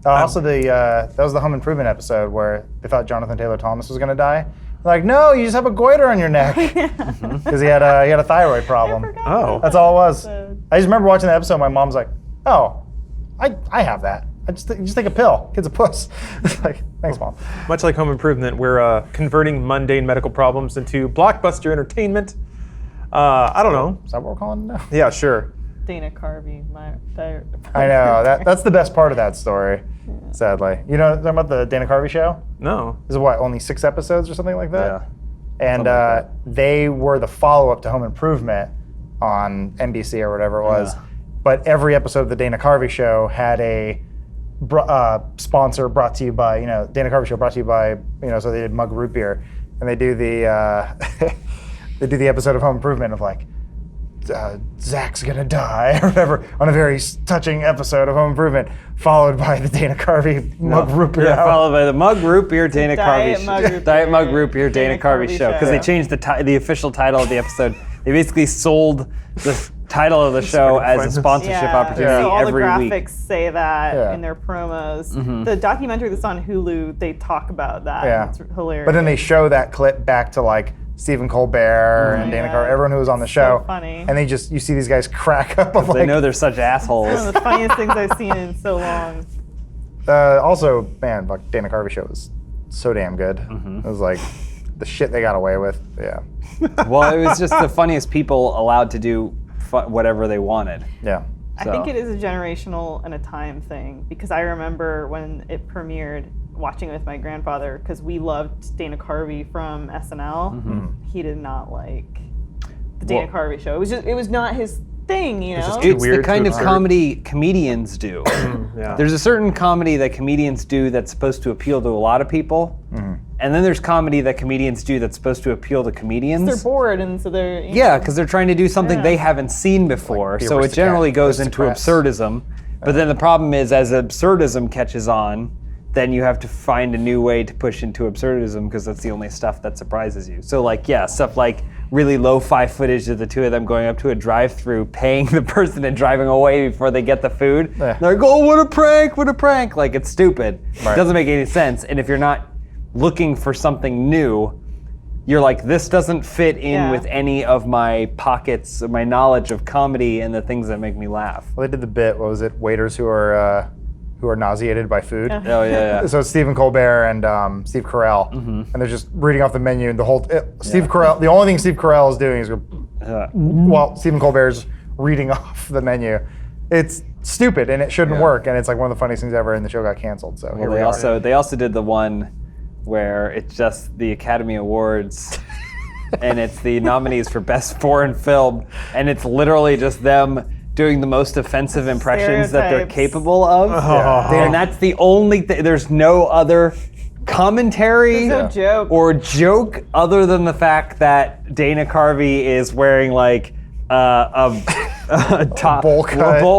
Also, that was the Home Improvement episode where they thought Jonathan Taylor Thomas was going to die. They're like, no, you just have a goiter on your neck because he had a thyroid problem. mind. Oh. That's all it was. So- I just remember watching the episode. My mom's like, oh, I have that. You just take a pill. Kid's a puss. Like, thanks, Mom. Much like Home Improvement, we're converting mundane medical problems into blockbuster entertainment. I don't know. Is that what we're calling it now? Yeah, sure. Dana Carvey, my thyroid. I know. That's the best part of that story, sadly. You know talking about the Dana Carvey show? No. Is it what, only 6 episodes or something like that? Yeah. And Something like they were the follow-up to Home Improvement on NBC or whatever it was. Yeah. But every episode of the Dana Carvey show had a sponsor brought to you by, Dana Carvey show brought to you by, so they did Mug Root Beer. And they do the they do the episode of Home Improvement of like, Zach's gonna die or whatever on a very touching episode of Home Improvement, followed by the Dana Carvey Mug Root Beer. Yeah, followed by the Mug Root Beer Dana Diet Carvey Mug Root Diet Beer, Mug Root Beer Dana Carvey show because they Yeah. changed the official title of the episode. They basically sold the title of the show waiting to as find a this. sponsorship opportunity So all the every graphics week. say that Yeah. in their promos. The documentary that's on Hulu, they talk about that. Yeah. It's hilarious. But then they show that clip back to like Stephen Colbert and Dana Yeah. Carvey, everyone who was on the So show. funny. And you see these guys crack up of They like. know they're such one assholes. of the funniest things I've seen in so long. Also, man, like Dana Carvey show was so damn good. It was like the shit they got away with. Yeah, Well, it was just the funniest people allowed to do whatever they wanted. yeah. I think it is a generational and a time thing because I remember when it premiered watching it with my grandfather because we loved Dana Carvey from SNL. He did not like the Dana Well- Carvey show. It was not his thing, you know? just too It's the weird, kind too of absurd. comedy comedians do. Yeah. There's a certain comedy that comedians do that's supposed to appeal to a lot of people, and then there's comedy that comedians do that's supposed to appeal to comedians. They're bored and so they're Yeah, because they're trying to do something Yeah. they haven't seen before, the so it generally goes into aristocrats. absurdism. But then the problem is, as absurdism catches on, then you have to find a new way to push into absurdism because that's the only stuff that surprises you. So stuff like really lo-fi footage of the two of them going up to a drive-through, paying the person and driving away before they get the food. Yeah. They're like, oh, what a prank, what a prank. Like, it's stupid. Right. It doesn't make any sense. And if you're not looking for something new, you're like, this doesn't fit in Yeah. with any of my pockets, of my knowledge of comedy and the things that make me laugh. Well, they did the bit. What was it? Waiters who are nauseated by food. Oh, yeah, yeah. So it's Stephen Colbert and Steve Carell, and they're just reading off the menu. And Steve Carell. The only thing Steve Carell is doing is while Stephen Colbert's reading off the menu. It's stupid and it shouldn't work. And it's like one of the funniest things ever. And the show got canceled. So here we are. They also did the one where it's just the Academy Awards and it's the nominees for Best Foreign Film, and it's literally just them doing the most offensive impressions that they're Stereotypes. capable of. And that's the only thing. There's no other commentary There's no joke. or joke other than the fact that Dana Carvey is wearing like a bowl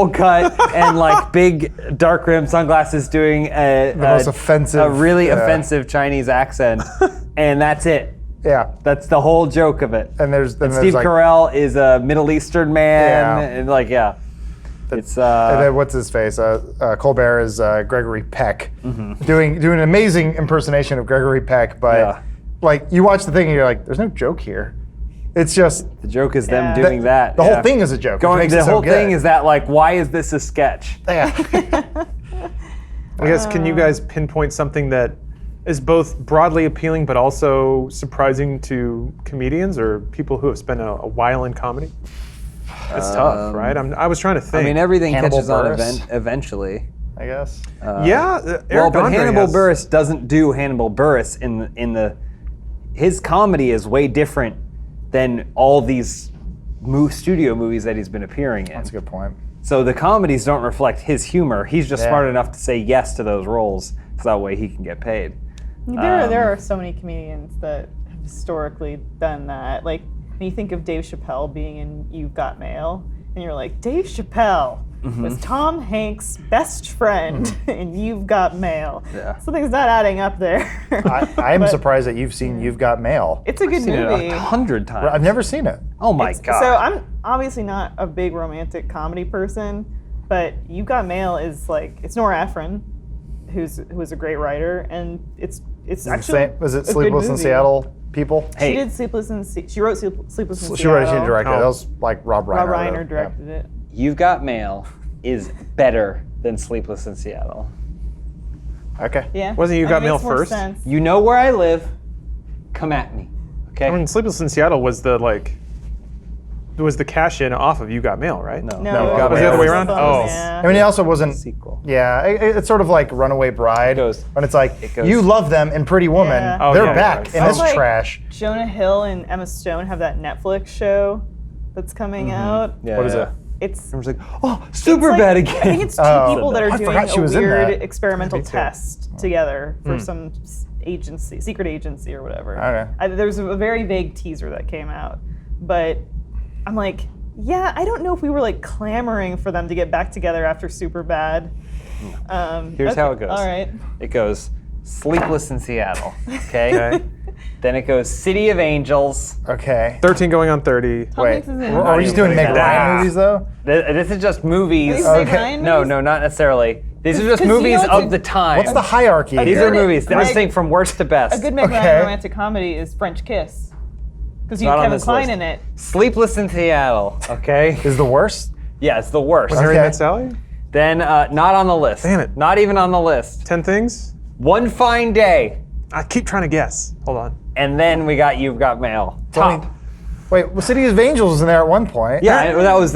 cut. and like big dark rimmed sunglasses doing the most offensive, a really offensive Chinese accent, and that's it. Yeah. That's the whole joke of it. And there's Steve like, Carell is a Middle Eastern man, Yeah. and like it's and then what's his face? Colbert is Gregory Peck, doing an amazing impersonation of Gregory Peck. But like you watch the thing and you're like, there's no joke here. It's just the joke is them Yeah. doing that. the whole thing is a joke. Which makes the it so whole good. thing is that like, why is this a sketch? Yeah. I guess, can you guys pinpoint something that is both broadly appealing but also surprising to comedians or people who have spent a while in comedy? It's tough, right? I was trying to think. I mean, everything Hannibal catches on Buress. Eventually. I guess. yeah, Well, Eric but Andre Hannibal has- Buress doesn't do Hannibal Buress his comedy is way different than all these studio movies that he's been appearing in. That's a good point. So the comedies don't reflect his humor. He's just Yeah. smart enough to say yes to those roles, so that way he can get paid. There are so many comedians that have historically done that. Like when you think of Dave Chappelle being in You've Got Mail, and you're like, Dave Chappelle was Tom Hanks' best friend in You've Got Mail. Yeah. Something's not adding up there. I'm But surprised that you've seen You've Got Mail. It's a good Seen it movie. 100 times. I've never seen it. Oh my god. So I'm obviously not a big romantic comedy person, but You've Got Mail is like, it's Nora Ephron, who is a great writer, and it's actually Was it a good Sleepless in movie. Seattle people? Hey. She did Sleepless in she wrote Sleepless in She wrote it, Seattle. she directed it. Oh. That was like Rob Reiner. Rob or Reiner whatever. directed it. You've Got Mail is better than Sleepless in Seattle. Yeah. Okay. Yeah. Wasn't You That Got makes Mail more first? sense. You know where I live. Come at me. Okay? I mean, Sleepless in Seattle was the cash in off of You Got Mail, right? no. No, You've Got Was it the other way around? both, Oh. yeah. I mean, it also wasn't. Sequel. Yeah, it's sort of like Runaway Bride. goes- when it's like, goes- you love them in Pretty Woman. Yeah. Oh, They're yeah, back right. in Oh, this like- trash. Jonah Hill and Emma Stone have that Netflix show that's coming out. Yeah, What is yeah. it? It's Everyone's like, oh, super like- bad I again. think it's two Oh, people that are I doing forgot she a was in weird that. experimental Me too. test together for some agency, secret agency or whatever. Okay. There's a very vague teaser that came out, but I'm like, yeah, I don't know if we were like clamoring for them to get back together after Superbad. Here's how it goes. All right. It goes Sleepless in Seattle. Okay? Okay. Then it goes City of Angels. Okay. 13 going on 30. Tom Wait, Hanks is in are we just doing Meg Ah. Ryan movies though? This is just movies. These Meg Okay. Ryan No, movies? no, not necessarily. These are just 'Cause you know movies what's of a- the time. What's the hierarchy? These here? are movies. I was Meg- saying from worst to best. A good Meg Okay. Ryan romantic comedy is French Kiss. Because you Not have on Kevin this Kline list. in it. Sleepless in Seattle. Okay? Is the worst? Yeah, it's the worst. Harry Okay. Met Sally? Then not on the list. Damn it. Not even on the list. 10 things? One Fine Day. I keep trying to guess. Hold on. And then we got You've Got Mail. Top. Wait, well, City of Angels was in there at one point. Yeah, it was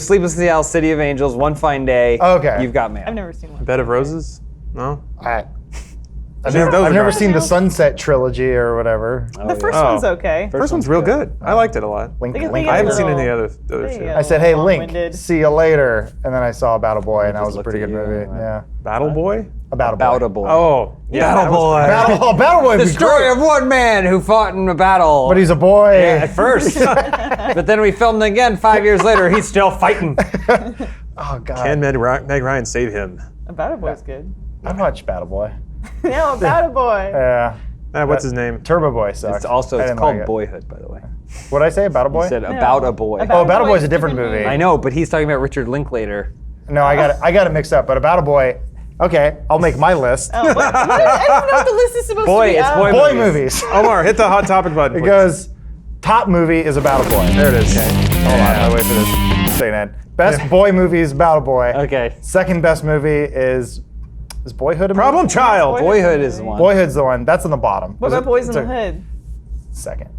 Sleepless in Seattle, City of Angels, One Fine Day. Okay. You've Got Mail. I've never seen one. Bed of Roses? No? I've Those never, are I've never nice. seen the Sunset trilogy or whatever. The first Oh. one's okay. First one's real good. I liked it a lot. Link, They get- Link. they I get haven't seen little- any other There you two. go. I said, hey, Link, Long-winded. see you later. And then I saw Battle Boy, and that was a looked pretty at good you, movie. yeah. Yeah. Battle Boy? About About a Boy. Oh, yeah. Battle that was Boy. Battle Boy would The be story great. of one man who fought in a battle. But he's a boy. at first. But then we filmed it again 5 years later. He's still fighting. Oh, God. Can Meg Ryan save him? About a Boy's good. I'd watch Battle Boy. No, About a Boy. Yeah. What's his name? Turbo Boy sucks. It's also I it's didn't called like it. Boyhood, by the way. What'd I say? Battle Boy? I said about a boy. Oh, Battle Boy's a different movie. I know, but he's talking about Richard Linklater. No, I got it mixed up. But About a Boy, okay, I'll make my list. Oh, what? I don't know what the list is supposed Boy, to be. it's Oh. Boy movies. Omar, hit the hot topic button. It please. goes, top movie is About a Boy. There it is. Hold on, I'll wait for this. Say that. Best boy movie is About a Boy. Okay. Second best movie is Boyhood a movie? Problem Child. Boyhood is the one. Boyhood's the one. That's on the bottom. What about Boys in the Hood? Second.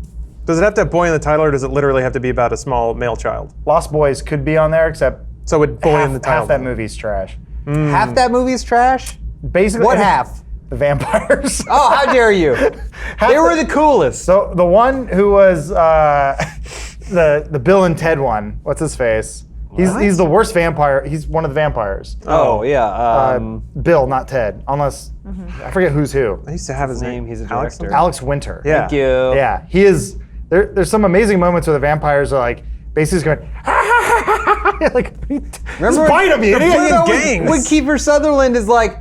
Does it have to have boy in the title, or does it literally have to be about a small male child? Lost Boys could be on there, except So would boy in the title? half that movie's trash. Half that movie's trash? Basically, What I mean, half? the vampires. Oh, how dare you! They were the coolest. So the one who was the Bill and Ted one. What's his face? He's the worst vampire. He's one of the vampires. Oh yeah. Bill, not Ted. Unless I forget who's who. I used to have his name. He's a Alex? director. Alex Winter. Yeah. Thank you. Yeah, he is. There's some amazing moments where the vampires are like basically going, like, Remember just bite him, you idiot. gangs. When Kiefer Sutherland is like,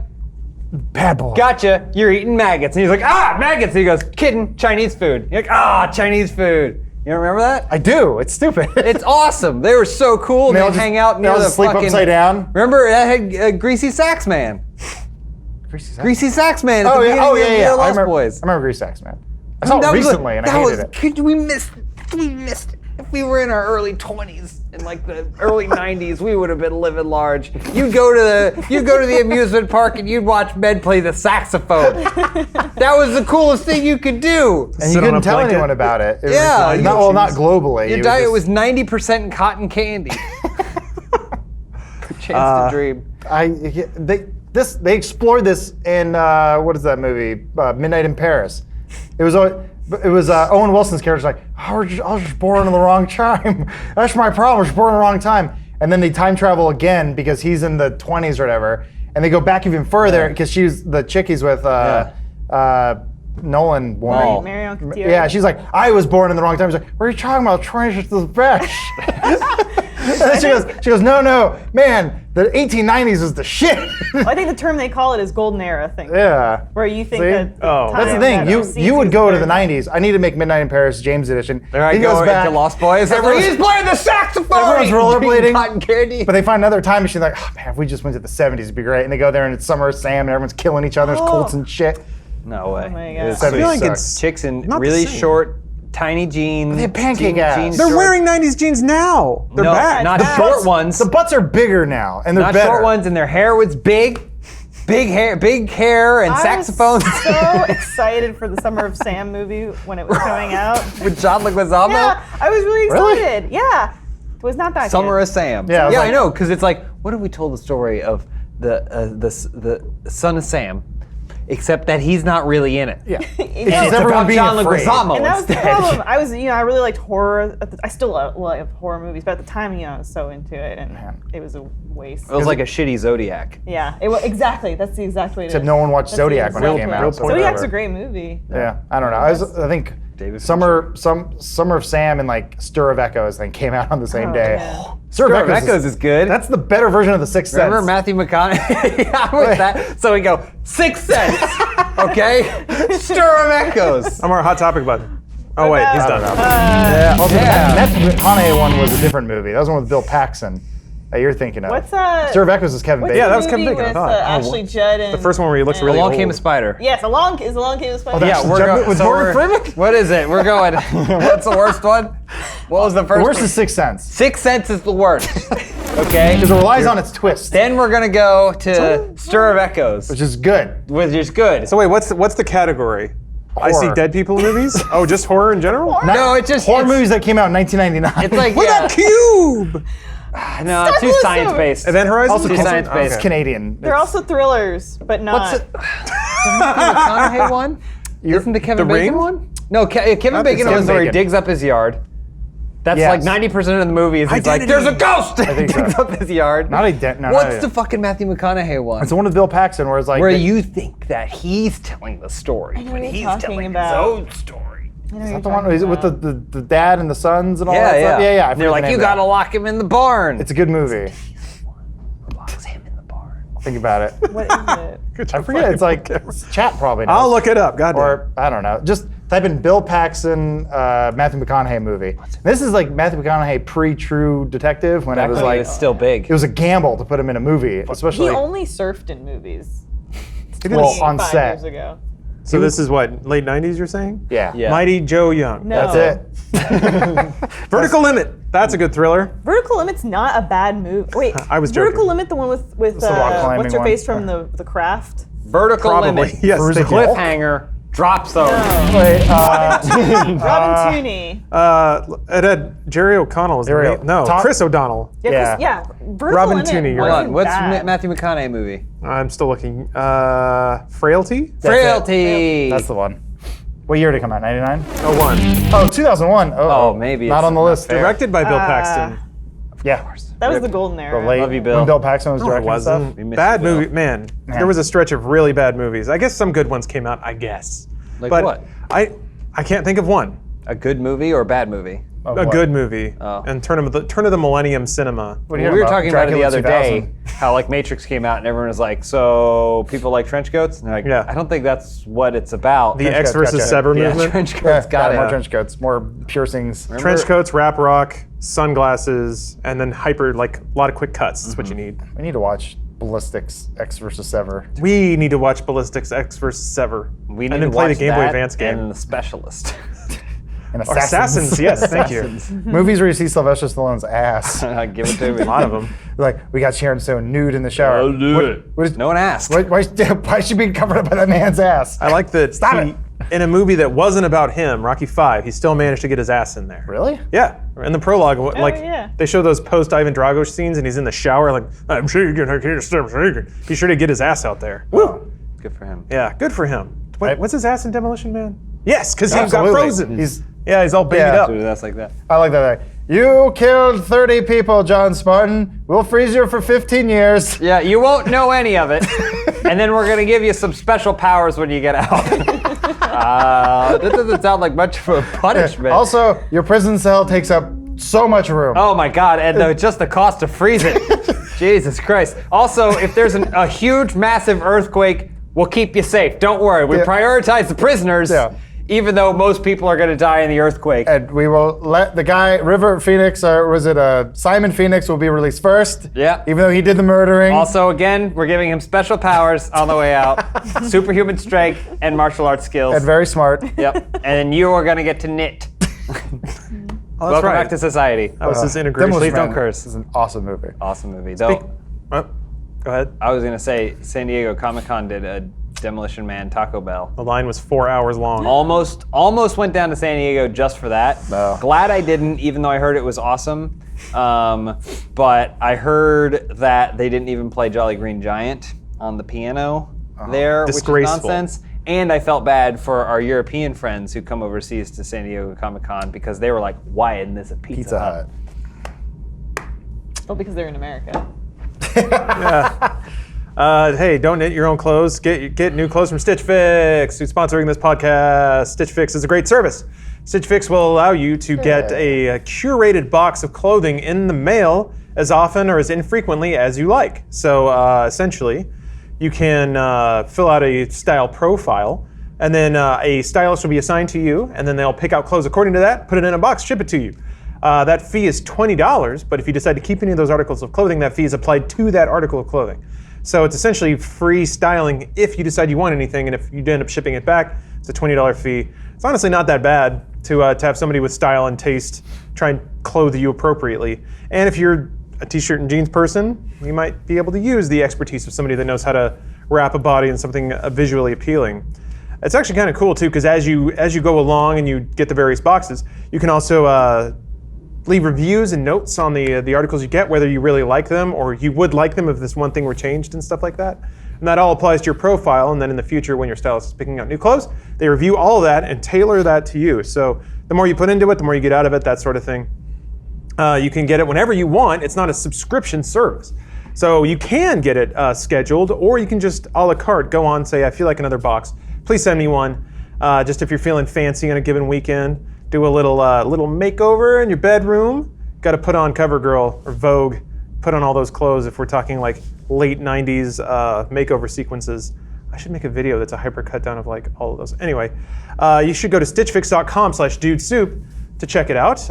Bad boy. "Gotcha, you're eating maggots," and he's like, "Ah, maggots." And he goes, "Kidding, Chinese food." You're like, "Ah, Chinese food." You don't remember that? I do. It's stupid. It's awesome. They were so cool. They all They'd just- hang out they near all the just sleep fucking. upside down. Remember that had Greasy Sax Man. Greasy Sax Man. At Oh the yeah. beginning Oh of yeah. The I Lost remember. Boys. I remember Grease Sax Man. I saw it recently and I hated it. We missed it. If we were in our early 20s in like the early 90s, we would have been living large. You'd go to the amusement park and you'd watch men play the saxophone. That was the coolest thing you could do. And Sit you on a couldn't tell blanket. anyone about it. It was Yeah, like, you- not globally. Your It diet just- was 90% cotton candy. Chance to dream. They explored this in what is that movie? Midnight in Paris. It was Owen Wilson's character's like, I was just born in the wrong time. That's my problem. I was born in the wrong time. And then they time travel again because he's in the 20s or whatever, and they go back even further because she's the chick he's with. Nolan woman. Oh. Marion Cotillard. Yeah, she's like, I was born in the wrong time. She's like, what are you talking about? Transition to the best. And then she goes, no, man, the 1890s was the shit. I think the term they call it is golden era thing. Yeah. Where you think See? that. That's the thing. You would go to the 90s. I need to make Midnight in Paris James edition. There I He go goes back. into Lost Boys. Everyone's- He's playing the saxophone. Everyone's rollerblading. Cotton candy. But they find another time machine like, oh man, if we just went to the 70s, it'd be great. And they go there and it's Summer of Sam and everyone's killing each other. There's Colts and shit. No way. Oh my God. It's I feel like sucks. it's chicks in not the really same. short, tiny jeans. They have pancake jean- ass. jeans They're short- wearing 90s jeans now. They're no, back. not Bad. short ones. The butts are bigger now and they're Not better. short ones, and their hair was big hair, and saxophones. I was so excited for the Summer of Sam movie when it was coming out. With John Leguizamo. Yeah, I was really Really? excited. Yeah. It was not that Summer good. of Sam. Yeah, I was yeah, like- I know, because it's like, what if we told the story of the son of Sam, except that he's not really in it. Yeah. You know, It's everyone about being John afraid. Leguizamo and that was the instead. problem. I really liked horror. I still love horror movies, but at the time, I was so into it, and it was a waste. It was like a shitty Zodiac. Yeah, it was exactly. That's the exact way. It Except is. no one watched That's the Zodiac when it exact came way. out. so Zodiac's whatever. a great movie. Yeah, I don't know. I think David Summer of Sam and like Stir of Echoes then came out on the same Oh, day. yeah. Stir Stir of Echoes is good. That's the better version of the Sixth Sense. Remember Matthew McConaughey? Yeah, I'm with that. So we go, Sixth Sense, okay? Stir of Echoes. I'm our hot topic button. Oh wait, he's done. Yeah. Also, Yeah. that McConaughey one was a different movie. That was one with Bill Paxton that you're thinking of. What's Stir of Echoes is Kevin what's Bacon. Yeah, the that was Kevin movie Bacon, I with, thought. Ashley Judd and The first one where he looks really Along old. Came a Spider. Yes, Along Came a Spider. Yeah, we're going. With So Morgan we're, Freeman? what is it? We're going. What's the worst one? What was the first The worst one? is Sixth Sense Sixth Sense is the worst. Okay? because it relies on its twist, Then we're gonna go to Stir of Echoes, which is good. which is good. So wait, what's the category? I see Horror. dead people in movies? Oh, just horror in general? No, it's just Horror it's, movies that came out in 1999. It's like What about Cube? no, too Stop science based. Event Horizon? also Too Canadian. science-based. It's Canadian. They're also thrillers, but not. What's it? The Matthew McConaughey one? Isn't the Kevin The Bacon Ring? one? No, Kevin think Bacon so. was where he Bacon. digs up his yard. That's Yes. like 90% of the movie is he's like, Identity. there's a ghost! I think so. digs up his yard. Not ident- no, not What's ident- the fucking Matthew McConaughey one? It's the one with Bill Paxton where it's like where you think that he's telling the story, know but what you're he's talking telling about. his own story. I know Is you're that the one talking is it with about. the dad and the sons and all Yeah, that yeah. stuff? Yeah, yeah. I And they're forget like, the you name of gotta that. lock him in the barn. It's a good movie. locks him in the barn. Think about it. What is it? Good I job forget. It's like it's chat probably. knows. I'll look it up. God damn. Or I don't know. Just type in Bill Paxton, Matthew McConaughey movie. This is like Matthew McConaughey pre-True Detective when it was When he like was still big. it was a gamble to put him in a movie, especially He only surfed in movies. well on 5 set. years ago. So this is what, late 90s you're saying? Yeah. Yeah. Mighty Joe Young. No. That's it. Vertical Limit. That's a good thriller. Vertical Limit's not a bad movie. Wait, I was Vertical joking. Limit, the one with the rock climbing what's her one. face from the Craft? Vertical Probably. limit. Yes, Bruiser thank you. Hulk? Cliffhanger. Drop zone. Wait, Robin Tooney. It had Jerry O'Connell as the Jerry main. No, Tom- Chris O'Donnell. Yeah. Virgil Robin in it Tooney, you're Hold right. on. What's bad. Matthew McConaughey movie? I'm still looking. Frailty? Frailty. That's the one. What year did it come out? 99? Oh, one. Oh, 2001. Oh, maybe Not it's on the not list. fair. Directed by Bill Paxton. Yeah. That was the golden era. Late, Love you, Bill. When Bill Paxton was No, it directing wasn't. stuff. We missed Bad you, Bill. movie, man. There was a stretch of really bad movies. I guess some good ones came out. I guess. Like but what? I can't think of one. A good movie or a bad movie? Of A what? good movie. Oh. And turn of the millennium cinema. What are you We were talking talking about it the Dracula other 2000. day, how like Matrix came out and everyone was like, so people like trench coats? And they're like, Yeah. I don't think that's what it's about. The Trench X coats, versus gotcha. Sever yeah, movement. trench Yeah, coats, got it. More trench coats, more piercings. Trench coats, rap rock, sunglasses, and then hyper, like a lot of quick cuts. That's what you need. We need to watch Ballistics X versus Sever. We need to watch Ballistics X versus Sever. We and need then to play the watch Game Boy that Advance game. and The Specialist. And Or Assassins, yes, thank you. Movies where you see Sylvester Stallone's ass. Give it to me. A lot of them. Like, we got Sharon Stone nude in the shower. I'll do What- it. what is- No one asked. why is she being covered up by that man's ass? I like that Stop he, it. in a movie that wasn't about him, Rocky V, he still managed to get his ass in there. Really? Yeah. In the prologue, like yeah. they show those post Ivan Drago scenes and he's in the shower like, I'm shaking, I can't stop shaking. Be sure to get his ass out there. Woo! Good for him. Yeah, good for him. Wait, Right. what's his ass in Demolition Man? Yes, because he got Absolutely. frozen. He's- He's all babied Yeah. up. So that's like that. I like that. You killed 30 people, John Spartan. We'll freeze you for 15 years. Yeah, you won't know any of it. And then we're going to give you some special powers when you get out. That doesn't sound like much of a punishment. Also, your prison cell takes up so much room. Oh my God, and just the cost to freeze it. Jesus Christ. Also, if there's a huge, massive earthquake, we'll keep you safe. Don't worry. We Yeah. prioritize the prisoners, Yeah. even though most people are going to die in the earthquake. And we will let the guy, River Phoenix, or was it Simon Phoenix, will be released first. Yeah. Even though he did the murdering. Also, again, we're giving him special powers on the way out, superhuman strength, and martial arts skills. And very smart. Yep. And you are going to get to knit. Oh, that's Welcome right. back to society. That was his integration. Demolition Please don't Man curse. is an awesome movie. Awesome movie. Though, Oh, go ahead. I was going to say, San Diego Comic-Con did a Demolition Man Taco Bell. The line was 4 hours long. Almost went down to San Diego just for that. No. Glad I didn't, even though I heard it was awesome. But I heard that they didn't even play Jolly Green Giant on the piano there, which is Disgraceful. nonsense. And I felt bad for our European friends who come overseas to San Diego Comic-Con because they were like, why isn't this a Pizza, Pizza Hut? Hut. Well, because they're in America. Hey, don't knit your own clothes. Get new clothes from Stitch Fix, who's sponsoring this podcast. Stitch Fix is a great service. Stitch Fix will allow you to get a curated box of clothing in the mail as often or as infrequently as you like. So essentially, you can fill out a style profile, and then a stylist will be assigned to you, and then they'll pick out clothes according to that, put it in a box, ship it to you. That fee is $20, but if you decide to keep any of those articles of clothing, that fee is applied to that article of clothing. So it's essentially free styling if you decide you want anything, and if you end up shipping it back, it's a $20 fee. It's honestly not that bad to have somebody with style and taste try and clothe you appropriately. And if you're a t-shirt and jeans person, you might be able to use the expertise of somebody that knows how to wrap a body in something visually appealing. It's actually kind of cool too, because as you go along and you get the various boxes, you can also leave reviews and notes on the articles you get, whether you really like them or you would like them if this one thing were changed and stuff like that. And that all applies to your profile, and then in the future when your stylist is picking out new clothes, they review all of that and tailor that to you. So the more you put into it, the more you get out of it, that sort of thing. You can get it whenever you want. It's not a subscription service. So you can get it scheduled, or you can just a la carte go on, say, I feel like another box. Please send me one. Just if you're feeling fancy on a given weekend, do a little makeover in your bedroom. Got to put on CoverGirl or Vogue, put on all those clothes if we're talking like late 90s makeover sequences. I should make a video that's a hyper cut down of like all of those. Anyway, you should go to stitchfix.com/dudesoup to check it out.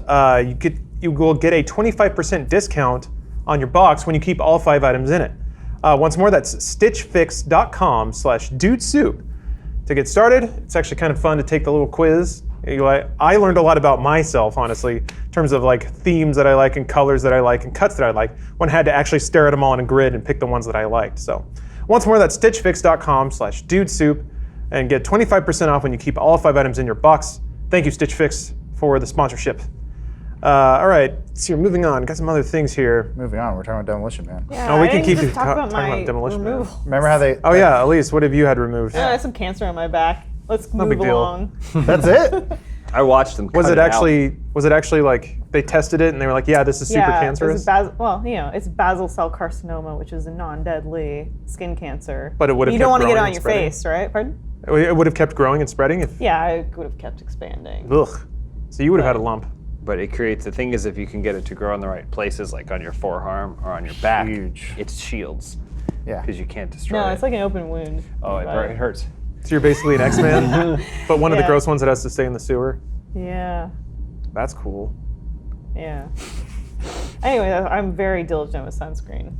You will get a 25% discount on your box when you keep all 5 items in it. Once more, that's stitchfix.com/dudesoup. To get started, it's actually kind of fun to take the little quiz. I learned a lot about myself, honestly, in terms of like themes that I like and colors that I like and cuts that I like. One had to actually stare at them all in a grid and pick the ones that I liked. So once more, that's stitchfix.com/dudesoup. and get 25% off when you keep all 5 items in your box. Thank you, Stitch Fix, for the sponsorship. All right, so moving on. Got some other things here. Moving on, we're talking about Demolition Man. Yeah, Oh, we I can didn't keep just it talk about talking my about Demolition Man. removal. Remember how they? Oh yeah, Elise, what have you had removed? I have some cancer on my back. Let's No move big deal. along. That's it. I watched them. Was cut it out. actually? Was it actually like they tested it and they were like, yeah, this is super Yeah, cancerous? it's basal cell carcinoma, which is a non-deadly skin cancer. But it would have You kept don't want to get it growing on and your spreading? face, right? Pardon? It would have kept growing and spreading if. Yeah, it would have kept expanding. Ugh. So you would have had a lump. But it creates, the thing is, if you can get it to grow in the right places, like on your forearm or on your back, Huge. it shields Yeah. because you can't destroy No, it. it's like an open wound. Oh, it hurts. So you're basically an X-Man, but one of the Yeah. gross ones that has to stay in the sewer. Yeah, That's cool. yeah. Anyway, I'm very diligent with sunscreen.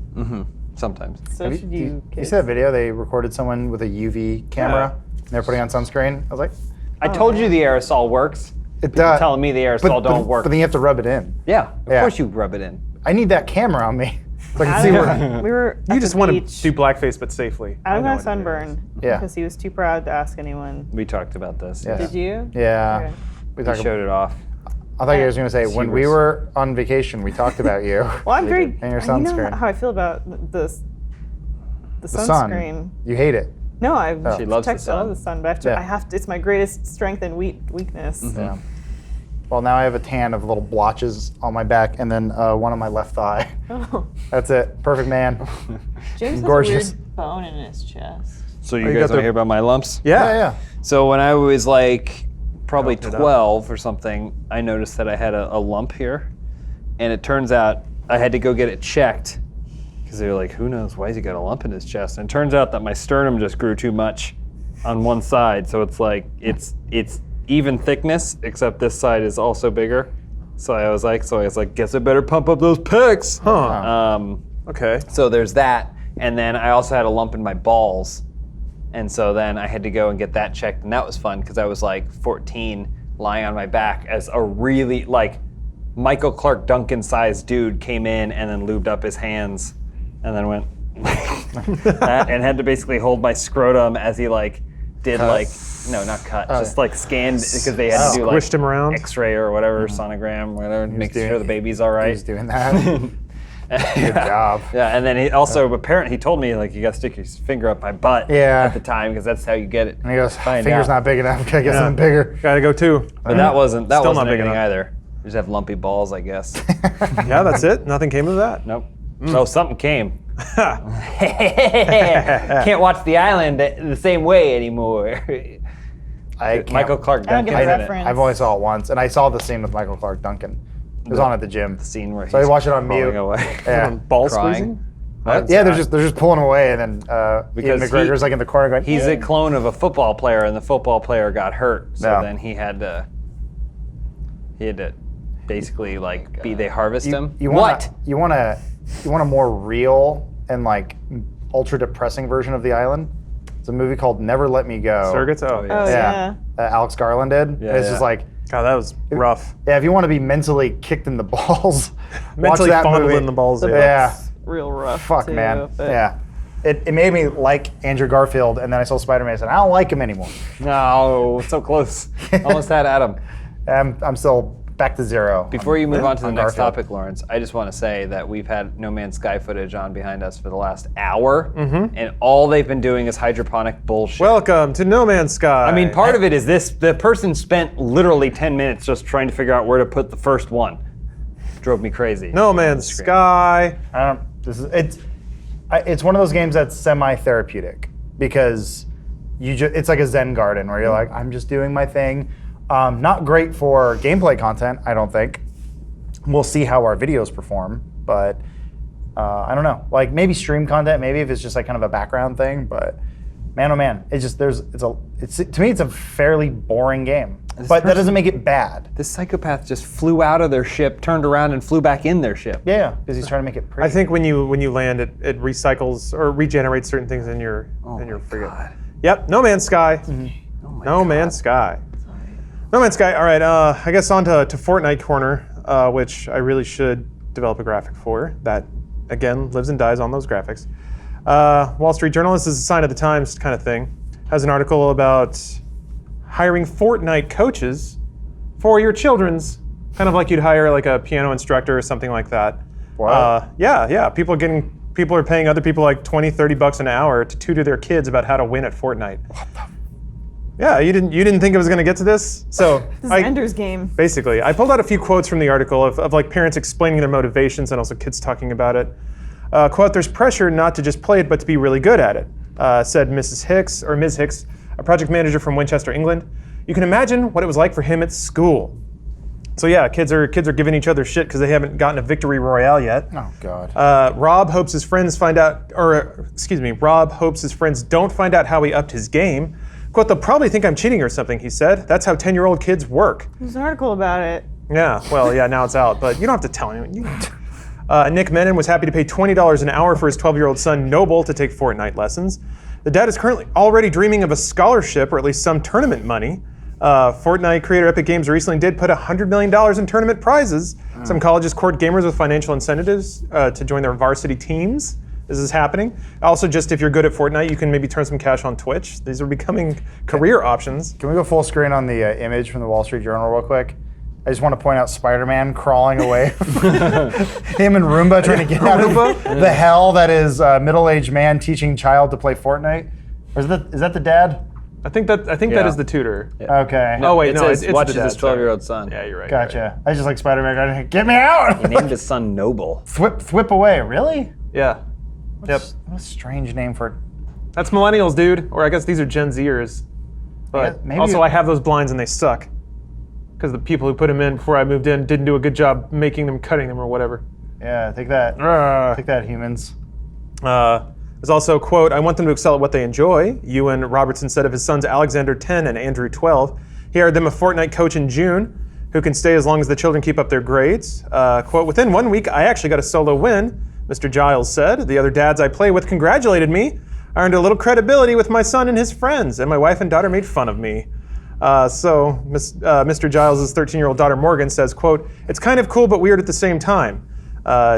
Sometimes. So should you. You see that video? They recorded someone with a UV camera. And they're putting on sunscreen. I was like, I told you the aerosol works. it does. Telling me the aerosol don't work. But then you have to rub it in. Yeah, of Yeah. course you rub it in. I need that camera on me so I can see where. We were. You at just the want to beach. do blackface, but safely. I Adam know got what it is. sunburn. Yeah. Because he was too proud to ask anyone. We talked about this. Yeah. Did you? Yeah. Okay. We We talked showed it off. I thought you guys were going to say, when we Hubris. were on vacation, we talked about you. Well, I'm very. And your You know sunscreen. how I feel about the The sunscreen. sun. You hate it. No, I She loves the protect- I love sun. the sun, but I have to, Yeah. I have to. It's my greatest strength and weakness. Yeah. Well, now I have a tan of little blotches on my back and then one on my left thigh. Oh, That's it. Perfect man. James has Gorgeous. a weird bone in his chest. So you you guys got want the- to hear about my lumps? Yeah. Yeah. So when I was like probably Open it up. 12 or something, I noticed that I had a lump here. And it turns out I had to go get it checked because they were like, who knows, why has he got a lump in his chest? And it turns out that my sternum just grew too much on one side. So it's like, it's even thickness, except this side is also bigger. So I was like, guess I better pump up those pecs. Huh. Okay. So there's that. And then I also had a lump in my balls. And so then I had to go and get that checked. And that was fun because I was like 14 lying on my back as a really like Michael Clark Duncan sized dude came in and then lubed up his hands and then went that and had to basically hold my scrotum as he like did like, no, not cut, just like scanned because they had to do like Squished him around. X-ray or whatever, sonogram, whatever, make doing- sure the baby's all right. He's doing that. Good job. Yeah, and then he also apparently he told me like you gotta stick your finger up my butt Yeah. at the time because that's how you get it. And he goes, Find finger's out. not big enough. Gotta get something bigger. Gotta go too. But that wasn't Still not big anything enough. either. You just have lumpy balls, I guess. Yeah, that's it. Nothing came of that. Nope. So something came. Can't watch The Island the same way anymore. I can't- Michael Clark I don't Duncan get in the it. reference. I've only saw it once, and I saw the scene with Michael Clark Duncan. It was on at the gym. The scene where So I he's watched it on crawling mute. away. Yeah. Ball Crying. squeezing. What? Yeah, they're just pulling away, and then Because Ian McGregor's like in the corner going. He's a clone of a football player, and the football player got hurt. So Yeah. then he had to basically like they harvest him. You What? want a more real and like ultra depressing version of The Island? It's a movie called Never Let Me Go. Surrogates. Oh, yeah. Oh Yeah. yeah. Alex Garland did. Yeah, And it's yeah. just like, God, that was rough. yeah, if you want to be mentally kicked in the balls, Mentally watch that fondled movie. in the balls. The Yeah. book's real rough. Fuck, too, man. but- Yeah. It made me like Andrew Garfield, and then I saw Spider-Man and I said, I don't like him anymore. No, so close. Almost had Adam. I'm still back to zero. Before you move on to the on next Garfield. topic, Lawrence, I just want to say that we've had No Man's Sky footage on behind us for the last hour, and all they've been doing is hydroponic bullshit. Welcome to No Man's Sky. I mean, part of it is this: the person spent literally 10 minutes just trying to figure out where to put the first one. Drove me crazy. No Man's Sky. It's one of those games that's semi-therapeutic because it's like a Zen garden where you're like, I'm just doing my thing. Not great for gameplay content, I don't think. We'll see how our videos perform, but I don't know. Like maybe stream content, maybe if it's just like kind of a background thing. But man, oh man, to me it's a fairly boring game. But that doesn't make it bad. This psychopath just flew out of their ship, turned around, and flew back in their ship. Yeah, because he's trying to make it pretty. I think when you land, it recycles or regenerates certain things in your frigate. God. Yep. No Man's Sky. No Man's Sky. No Man's Sky. All right. I guess on to Fortnite corner, which I really should develop a graphic for. That again lives and dies on those graphics. Wall Street Journal. This is a sign of the times kind of thing. has an article about hiring Fortnite coaches for your children's, kind of like you'd hire like a piano instructor or something like that. Wow. Yeah. People are paying other people like $20-$30 an hour to tutor their kids about how to win at Fortnite. What the? Yeah, you didn't think it was going to get to this? So This is Ender's Game. basically, I pulled out a few quotes from the article of like parents explaining their motivations and also kids talking about it. Quote, "There's pressure not to just play it, but to be really good at it," said Ms. Hicks, a project manager from Winchester, England. "You can imagine what it was like for him at school." So yeah, kids are giving each other shit because they haven't gotten a victory royale yet. Oh God. Rob hopes his friends don't find out how he upped his game. Quote, "They'll probably think I'm cheating or something," he said. "That's how 10-year-old kids work." There's an article about it. Yeah, well, yeah, now it's out, but you don't have to tell anyone. Nick Menon was happy to pay $20 an hour for his 12-year-old son, Noble, to take Fortnite lessons. The dad is currently already dreaming of a scholarship or at least some tournament money. Fortnite creator Epic Games recently did put $100 million in tournament prizes. Some colleges court gamers with financial incentives to join their varsity teams. This is happening. Also, just if you're good at Fortnite, you can maybe turn some cash on Twitch. These are becoming career options. Can we go full screen on the image from the Wall Street Journal real quick? I just want to point out Spider-Man crawling away. Him and Roomba trying to get out of the hell that is a middle-aged man teaching child to play Fortnite. Or is that the dad? I think that is the tutor. Okay. Oh wait, it no, says it's watches the dad, his 12-year-old son. Yeah, you're right. Gotcha. I just like Spider-Man going, "Get me out!" He named his son Noble. Thwip away. Really? Yeah. Yep. What a strange name for. That's millennials, dude. Or I guess these are Gen Zers. But Yeah, maybe also, you- I have those blinds and they suck. Because the people who put them in before I moved in didn't do a good job making them, cutting them, or whatever. Yeah, take that. Take that, humans. There's also, quote, "I want them to excel at what they enjoy." Ewan Robertson said of his sons Alexander, 10, and Andrew, 12. He hired them a Fortnite coach in June who can stay as long as the children keep up their grades. Quote, "Within 1 week, I actually got a solo win," Mr. Giles said. "The other dads I play with congratulated me. I earned a little credibility with my son and his friends, and my wife and daughter made fun of me." Mr. Giles' 13-year-old daughter Morgan says, quote, "It's kind of cool but weird at the same time.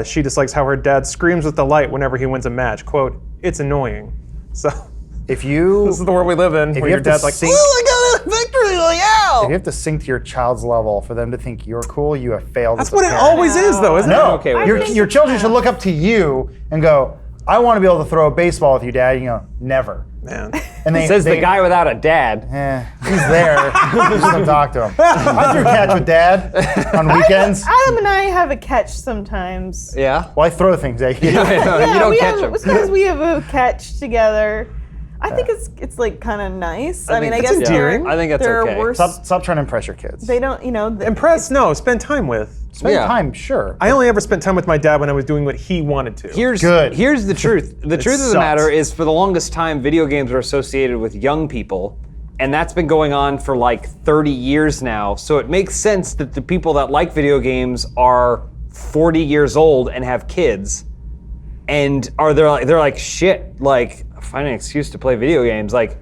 She dislikes how her dad screams with delight whenever he wins a match. Quote, it's annoying." So If you this is the world we live in, where you your have to dad's like, sync- "Oh, I got a victory royale!" if you have to sync to your child's level for them to think you're cool, you have failed. That's as a what it parent. always is, though, isn't No, it? Okay with your, this. your children should look up to you and go, "I want to be able to throw a baseball with you, Dad." You go, "Never." Man. And they Says the guy without a dad. He's there. Just don't talk to him. I threw catch with Dad on weekends. Adam and I have a catch sometimes. Yeah. Well, I throw things at you. You don't we catch have, him. sometimes we have a catch together. I think it's like kind of nice. I mean, I think guess it's endearing. I think that's there okay. are worse. Stop trying to impress your kids. They don't, Impress? No, spend time with. Spend Yeah. time, sure. I only ever spent time with my dad when I was doing what he wanted to. Here's Good. Here's the truth. The truth of the sucks. matter is, for the longest time, video games are associated with young people, and that's been going on for like 30 years now. So it makes sense that the people that like video games are 40 years old and have kids, and they're like shit. Like, find an excuse to play video games. Like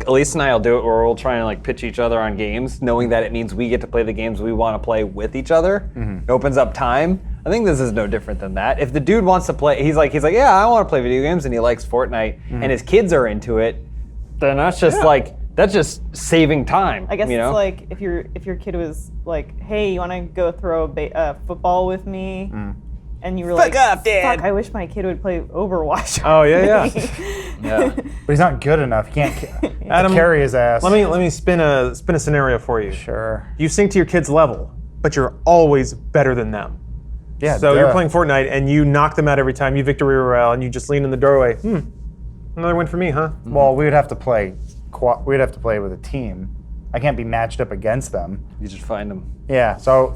Elise and I will do it where we'll try and like pitch each other on games, knowing that it means we get to play the games we want to play with each other. It opens up time. I think this is no different than that. If the dude wants to play, he's like, yeah, I want to play video games, and he likes Fortnite, and his kids are into it, then that's just that's just saving time. I guess you know? it's like if your kid was like, "Hey, you want to go throw a football with me?" And you were like, off, Dad. "Fuck, I wish my kid would play Overwatch." Oh, yeah. Yeah. But he's not good enough. He can't Adam, carry his ass. Let me spin a scenario for you. Sure. You sync to your kid's level, but you're always better than them. Yeah. So duh. you're playing Fortnite and you knock them out every time, you victory royale, and you just lean in the doorway. Another win for me, huh? Well, we would have to play. We'd have to play with a team. I can't be matched up against them. You just find them. Yeah. So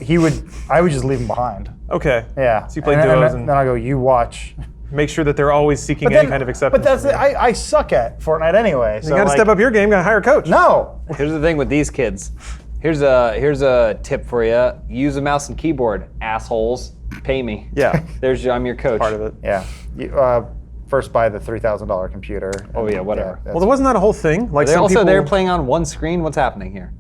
I would just leave him behind. Okay. Yeah. So you play and duos then and I go, "You watch." make sure that they're always seeking any kind of acceptance. But that's from you. I suck at Fortnite anyway. So You gotta step up your game, gotta hire a coach. No. Here's the thing with these kids. Here's a tip for you. Use a mouse and keyboard, assholes. Pay me. Yeah. I'm your coach. Part of it. Yeah. First buy the $3,000 computer. Oh, yeah, whatever. Well, there wasn't that a whole thing? Like They're some also people, they're playing on one screen. What's happening here?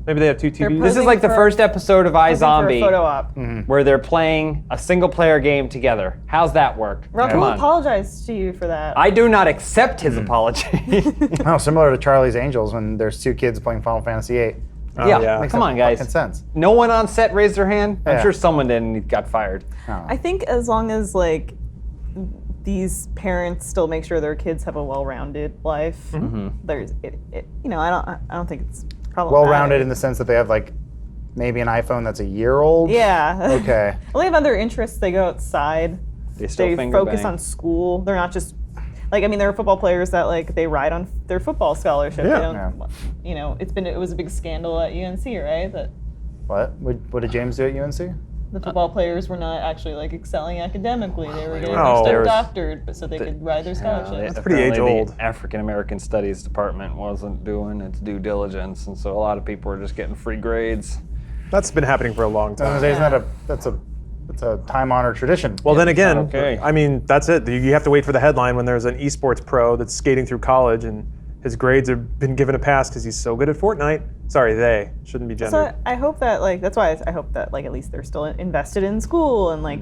Maybe they have two TVs. This is like the first episode of Posing for a iZombie, photo op. where they're playing a single-player game together. How's that work? Rob Come will on. apologize to you for that. I do not accept his apology. No, similar to Charlie's Angels when there's two kids playing Final Fantasy VIII. yeah, Makes come on, guys. fucking sense. No one on set raised their hand. I'm Yeah. sure someone did and he got fired. I think as long as like these parents still make sure their kids have a well-rounded life, there's you know, I don't think it's problematic. Well-rounded in the sense that they have like maybe an iPhone that's a year old. Yeah. Okay. Well, they have other interests. They go outside. They still They finger focus bang. on school. They're not just like, I mean, there are football players that like they ride on their football scholarship. Yeah. They don't, you know, it was a big scandal at UNC, right? That What did James do at UNC? the football players were not actually like excelling academically. They were getting Oh. their There stuff was- doctored, but so they could ride their scholarship. That's pretty age-old. The African American Studies department wasn't doing its due diligence, and so a lot of people were just getting free grades. That's been happening for a long I was gonna time. say, that's a time-honored tradition. Well, then again, okay. I mean, that's it. You have to wait for the headline when there's an esports pro that's skating through college and his grades have been given a pass because he's so good at Fortnite. Sorry, they shouldn't be gendered. So I hope that like that's why I hope that like at least they're still invested in school and like,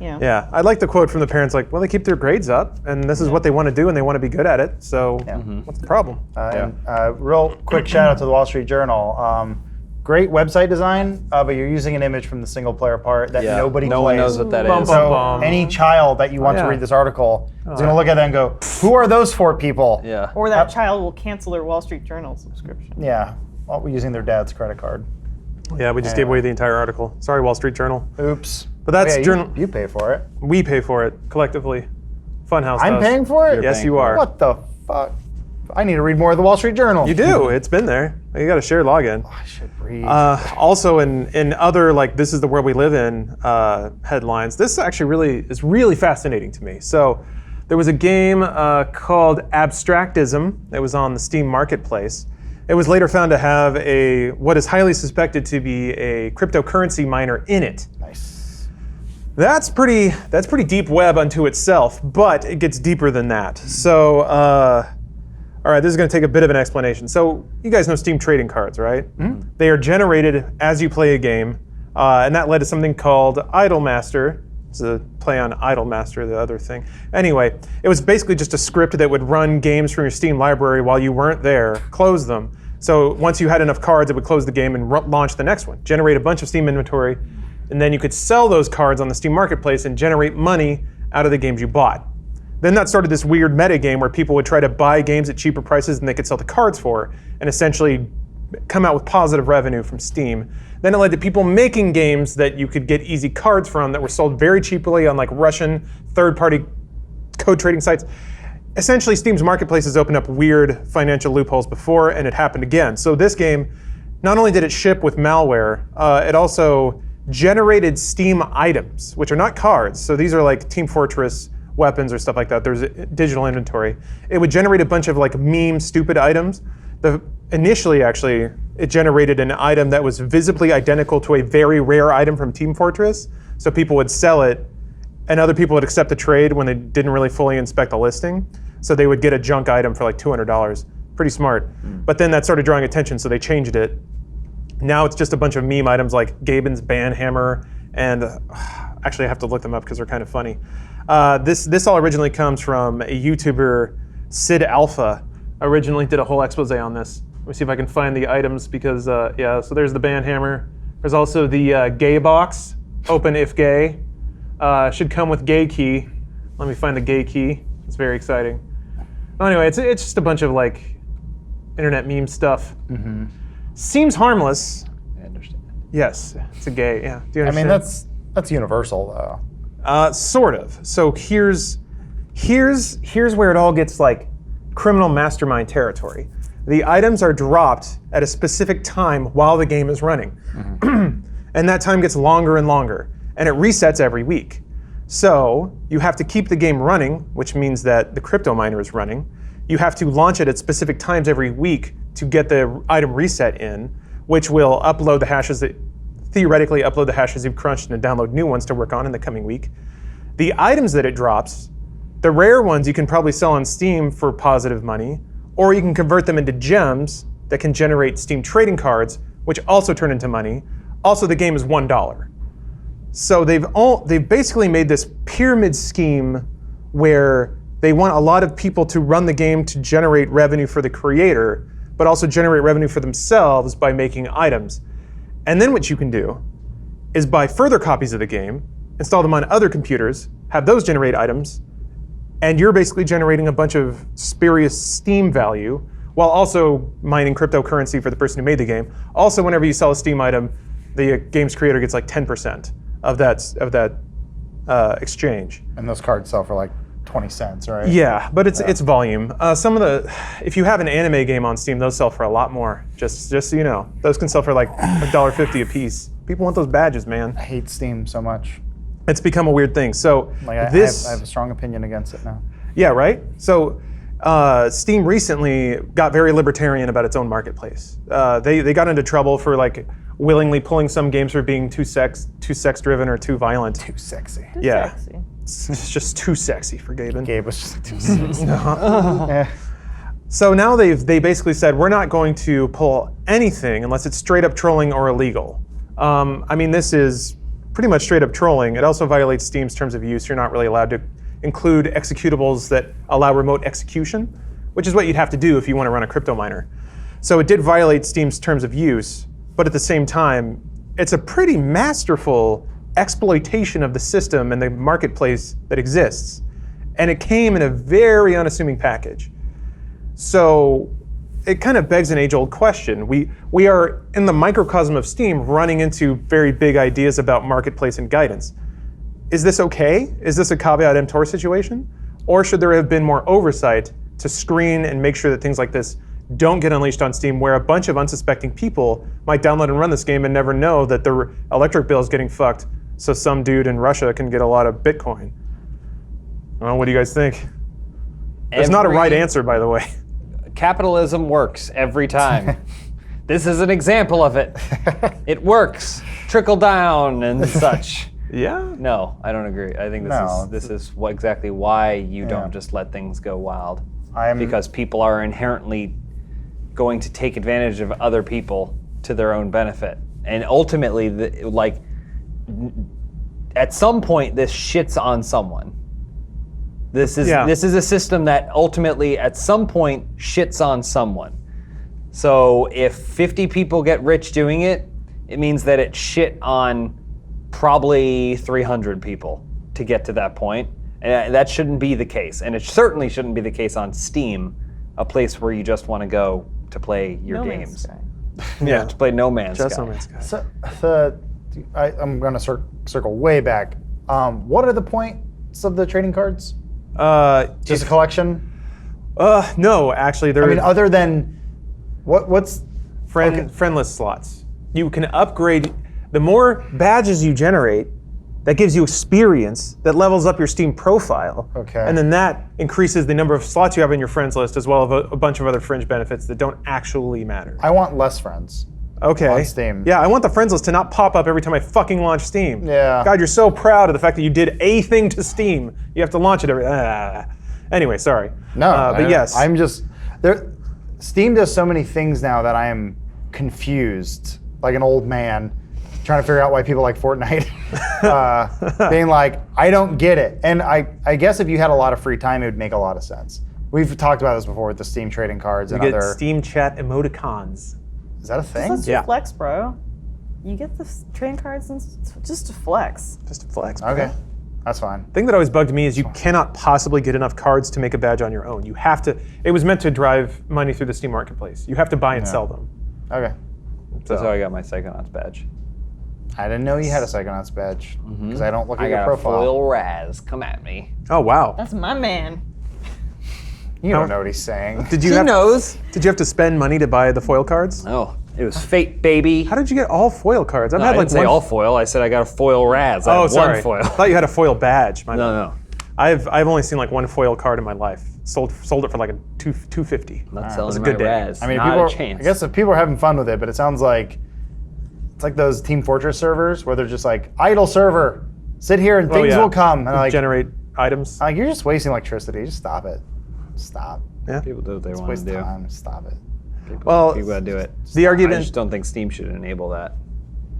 you know. Yeah, I like the quote from the parents like, well, they keep their grades up and this is what they want to do and they want to be good at it. So what's the problem? And, real quick shout out to the Wall Street Journal. Great website design, but you're using an image from the single player part that nobody No plays. one knows what that Bum, is. bum, So bum. any child that you want Yeah. to read this article is going to look at that and go, who are those four people? Yeah. Or that child will cancel their Wall Street Journal subscription. Yeah. Well, we're using their dad's credit card. Yeah, we just gave away the entire article. Sorry, Wall Street Journal. Oops. But that's Oh, yeah, journal. you pay for it. We pay for it collectively. Funhaus I'm does. paying for it? Yes, paying you for are. What the fuck? I need to read more of the Wall Street Journal. You do. It's been there. You got a shared login. I should read. Also, in other like "This is the world we live in" headlines, this actually is really fascinating to me. So, there was a game called Abstractism that was on the Steam Marketplace. It was later found to have what is highly suspected to be a cryptocurrency miner in it. Nice. That's pretty deep web unto itself, but it gets deeper than that. So, all right, this is going to take a bit of an explanation. So, you guys know Steam trading cards, right? They are generated as you play a game, and that led to something called Idolmaster. It's a play on Idolmaster, the other thing. Anyway, it was basically just a script that would run games from your Steam library while you weren't there, close them. So once you had enough cards, it would close the game and launch the next one, generate a bunch of Steam inventory, and then you could sell those cards on the Steam Marketplace and generate money out of the games you bought. Then that started this weird meta game where people would try to buy games at cheaper prices than they could sell the cards for, and essentially come out with positive revenue from Steam. Then it led to people making games that you could get easy cards from that were sold very cheaply on like Russian third-party code trading sites. Essentially, Steam's marketplace has opened up weird financial loopholes before, and it happened again. So this game, not only did it ship with malware, it also generated Steam items, which are not cards. So these are like Team Fortress weapons or stuff like that. There's a digital inventory. It would generate a bunch of like meme stupid items. Initially, actually, it generated an item that was visibly identical to a very rare item from Team Fortress. So people would sell it, and other people would accept the trade when they didn't really fully inspect the listing. So they would get a junk item for like $200. Pretty smart. But then that started drawing attention, so they changed it. Now it's just a bunch of meme items like Gaben's Banhammer, and actually I have to look them up because they're kind of funny. This all originally comes from a YouTuber, Sid Alpha, originally did a whole expose on this. Let me see if I can find the items because, yeah, so there's the Banhammer. There's also the gay box, open if gay. Should come with gay key. Let me find the gay key. It's very exciting. Well, anyway, it's just a bunch of like internet meme stuff. Seems harmless. I understand. Yes, it's a gay, yeah. Do you I mean, understand? that's universal, though. Sort of. So here's where it all gets like criminal mastermind territory. The items are dropped at a specific time while the game is running. And that time gets longer and longer. And it resets every week. So you have to keep the game running, which means that the crypto miner is running. You have to launch it at specific times every week to get the item reset in, which will upload the hashes that theoretically upload the hashes you've crunched and download new ones to work on in the coming week. The items that it drops, the rare ones you can probably sell on Steam for positive money, or you can convert them into gems that can generate Steam trading cards, which also turn into money. Also, the game is $1. So they've basically made this pyramid scheme where they want a lot of people to run the game to generate revenue for the creator, but also generate revenue for themselves by making items. And then what you can do is buy further copies of the game, install them on other computers, have those generate items, and you're basically generating a bunch of spurious Steam value while also mining cryptocurrency for the person who made the game. Also, whenever you sell a Steam item, the game's creator gets like 10% of that exchange. And those cards sell for like 20 cents, right? Yeah, but it's volume. If you have an anime game on Steam, those sell for a lot more. Just so you know, those can sell for like $1.50 a piece. People want those badges, man. I hate Steam so much. It's become a weird thing. So I have a strong opinion against it now. Yeah, right? So Steam recently got very libertarian about its own marketplace. They got into trouble for like willingly pulling some games for being too sex-driven or too violent. Too sexy. Yeah. Sexy. It's just too sexy for Gaben. Gabe was just too sexy. So now they basically said, we're not going to pull anything unless it's straight up trolling or illegal. I mean, this is pretty much straight up trolling. It also violates Steam's terms of use. You're not really allowed to include executables that allow remote execution, which is what you'd have to do if you want to run a crypto miner. So it did violate Steam's terms of use, but at the same time, it's a pretty masterful exploitation of the system and the marketplace that exists. And it came in a very unassuming package. So it kind of begs an age-old question. We are, in the microcosm of Steam, running into very big ideas about marketplace and guidance. Is this okay? Is this a caveat emptor situation? Or should there have been more oversight to screen and make sure that things like this don't get unleashed on Steam, where a bunch of unsuspecting people might download and run this game and never know that their electric bill is getting fucked, so some dude in Russia can get a lot of Bitcoin? Well, what do you guys think? There's not a right answer, by the way. Capitalism works every time. This is an example of it. It works. Trickle down and such. Yeah? No, I don't agree. I think this is exactly why you don't just let things go wild. Because people are inherently going to take advantage of other people to their own benefit. And ultimately, at some point, this shits on someone. This is a system that ultimately, at some point, shits on someone. So if 50 people get rich doing it, it means that it shit on probably 300 people to get to that point. And that shouldn't be the case. And it certainly shouldn't be the case on Steam, a place where you just want to go to play your games. Yeah, to play No Man's just Sky. No Man's Sky. So I'm going to circle way back. What are the points of the trading cards? Just a collection? No, actually, other than what's friendless slots. You can upgrade. The more badges you generate, that gives you experience that levels up your Steam profile. Okay. And then that increases the number of slots you have in your friends list, as well as a bunch of other fringe benefits that don't actually matter. I want less friends. Okay. On Steam. Yeah, I want the friends list to not pop up every time I fucking launch Steam. Yeah. God, you're so proud of the fact that you did a thing to Steam. You have to launch it every. Anyway, sorry. No, but yes. I'm just there. Steam does so many things now that I am confused, like an old man trying to figure out why people like Fortnite. Being like, I don't get it. And I guess if you had a lot of free time, it would make a lot of sense. We've talked about this before with the Steam trading cards and you get other. Steam chat emoticons. Is that a thing? That's just flex, bro. You get the trading cards and just to flex. Just a flex. Bro. Okay, that's fine. The thing that always bugged me is you cannot possibly get enough cards to make a badge on your own. You have to. It was meant to drive money through the Steam marketplace. You have to buy and sell them. Okay. That's how I got my Psychonauts badge. I didn't know you had a Psychonauts badge because I don't look at I your got profile. a foil Raz. Come at me. Oh wow. That's my man. You don't know what he's saying. Did you Did you have to spend money to buy the foil cards? Oh, it was fate, baby. How did you get all foil cards? I've No, had I like didn't say all foil. I said I got a foil Raz. I had sorry. one foil. I thought you had a foil badge. My bad. No. I've only seen like one foil card in my life. Sold it for like a $250. Not It selling was a my good day. Raz. I mean, not people. a chance. I guess if people are having fun with it, but it sounds like it's like those Team Fortress servers where they're just like idle server, sit here and things will come, and like generate items. like you're just wasting electricity. Just stop it. Stop. Yeah. People do what they want to Waste do. time. Stop it. Well, People gotta do it. the I argument just don't think Steam should enable that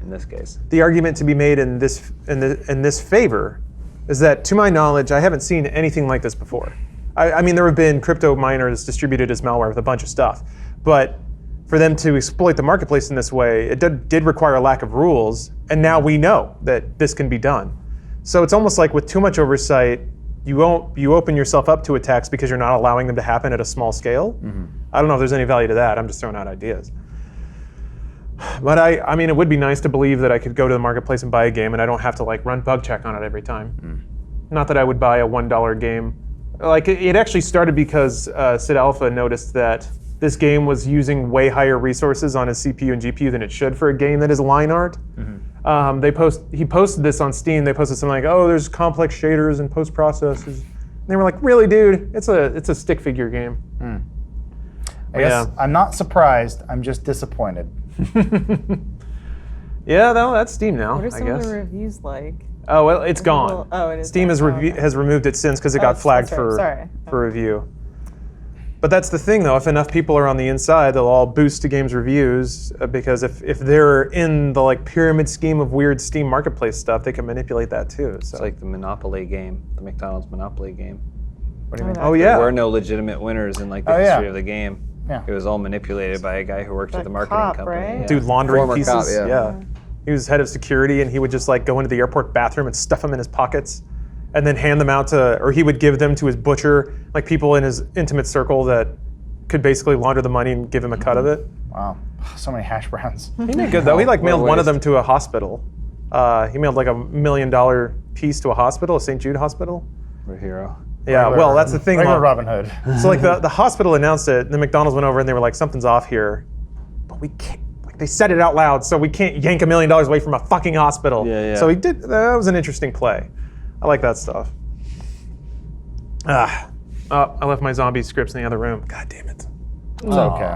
in this case. the argument to be made in this favor is that, to my knowledge, I haven't seen anything like this before. I mean, there have been crypto miners distributed as malware with a bunch of stuff, but for them to exploit the marketplace in this way, it did require a lack of rules, and now we know that this can be done. So it's almost like with too much oversight, you open yourself up to attacks because you're not allowing them to happen at a small scale. Mm-hmm. I don't know if there's any value to that. I'm just throwing out ideas. But I mean, it would be nice to believe that I could go to the marketplace and buy a game and I don't have to like run bug check on it every time. Not that I would buy a $1 game. Like it actually started because Sid Alpha noticed that this game was using way higher resources on his CPU and GPU than it should for a game that is line art. Mm-hmm. He posted this on Steam. They posted something like, "Oh, there's complex shaders and post processors." And they were like, "Really, dude? It's a stick figure game." I guess I'm not surprised. I'm just disappointed. Yeah, no, that's Steam now. What are I some guess. of the reviews like? Oh well, it's gone. Oh, it is. Steam has gone. has removed it since because it got that's flagged right. Sorry. for review. But that's the thing, though. If enough people are on the inside, they'll all boost a game's reviews because if they're in the like pyramid scheme of weird Steam marketplace stuff, they can manipulate that too. So It's like the Monopoly game, the McDonald's Monopoly game. What do you mean? oh There yeah, were no legitimate winners in like the Oh, yeah. history of the game. Yeah. It was all manipulated by a guy who worked at the marketing cop, company. right? Yeah. dude, laundering Former pieces. cop, yeah. He was head of security, and he would just like go into the airport bathroom and stuff them in his pockets, and then hand them out or he would give them to his butcher, like people in his intimate circle that could basically launder the money and give him a cut of it. Wow, so many hash browns. He did good though. He like What a mailed one of waste. them to a hospital. He mailed like $1 million piece to a hospital, a St. Jude hospital. What a hero. Yeah, well, that's the thing. Regular Mom. Robin Hood. So like the hospital announced it, and the McDonald's went over and they were like, something's off here, but we can't. Like they said it out loud, so we can't yank $1 million away from a fucking hospital. Yeah. So he did. That was an interesting play. I like that stuff. I left my zombie scripts in the other room. God damn it. It's okay.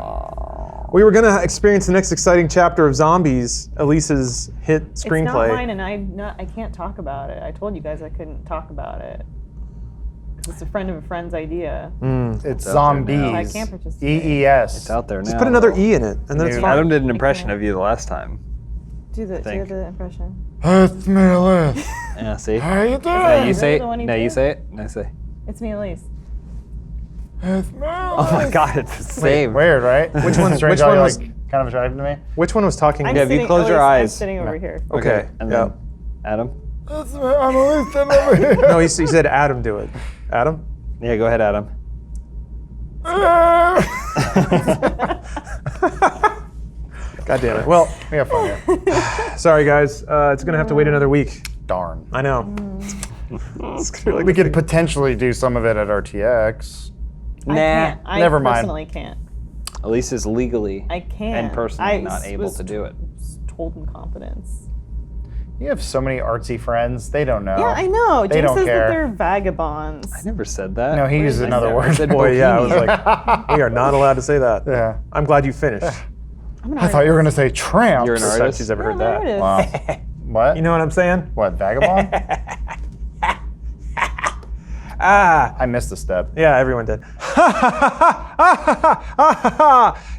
We were gonna experience the next exciting chapter of Zombies, Elise's hit screenplay. It's not mine, and I can't talk about it. I told you guys I couldn't talk about it. It's a friend of a friend's idea. It's out there now. zombies. I can't participate. EES. It's out there now. Just put another E in it, and then it's fine. Adam did an impression of you the last time. Do think. the impression. It's me, Elise. Yeah, see? How you doing? No, you say Really it. the one you No, you did? say it. No, say. It's me, Elise. It's me, Oh my God, it's the same. Weird, right? Which one's strange? which one how was- you're, like, kind of attracted to me? Which one was talking? Yeah, if you close your I'm eyes. sitting over here. Okay. And Yeah. then Adam. It's me, I'm Elise. Stand over here. No, he said Adam do it. Adam? Yeah, go ahead, Adam. God damn it. Well, We have fun here. sorry guys. It's gonna have to wait another week. Darn. I know. It's gonna be like We could potentially do some of it at RTX. I can't. I never mind. personally can't. Elise is legally I can't. and personally I not able was to do it. Told in confidence. You have so many artsy friends. They don't know. Yeah, I know. They James don't says care. that they're vagabonds. I never said that. No, he uses did I another say? word. said Boy, yeah, I was bohemian. like, we are not allowed to say that. Yeah. I'm glad you finished. I'm an I thought you were going to say tramps. You're an First artist? time she's ever heard I'm that. an artist. Wow. What? You know what I'm saying? What, vagabond? Ah, I missed a step. yeah, everyone did.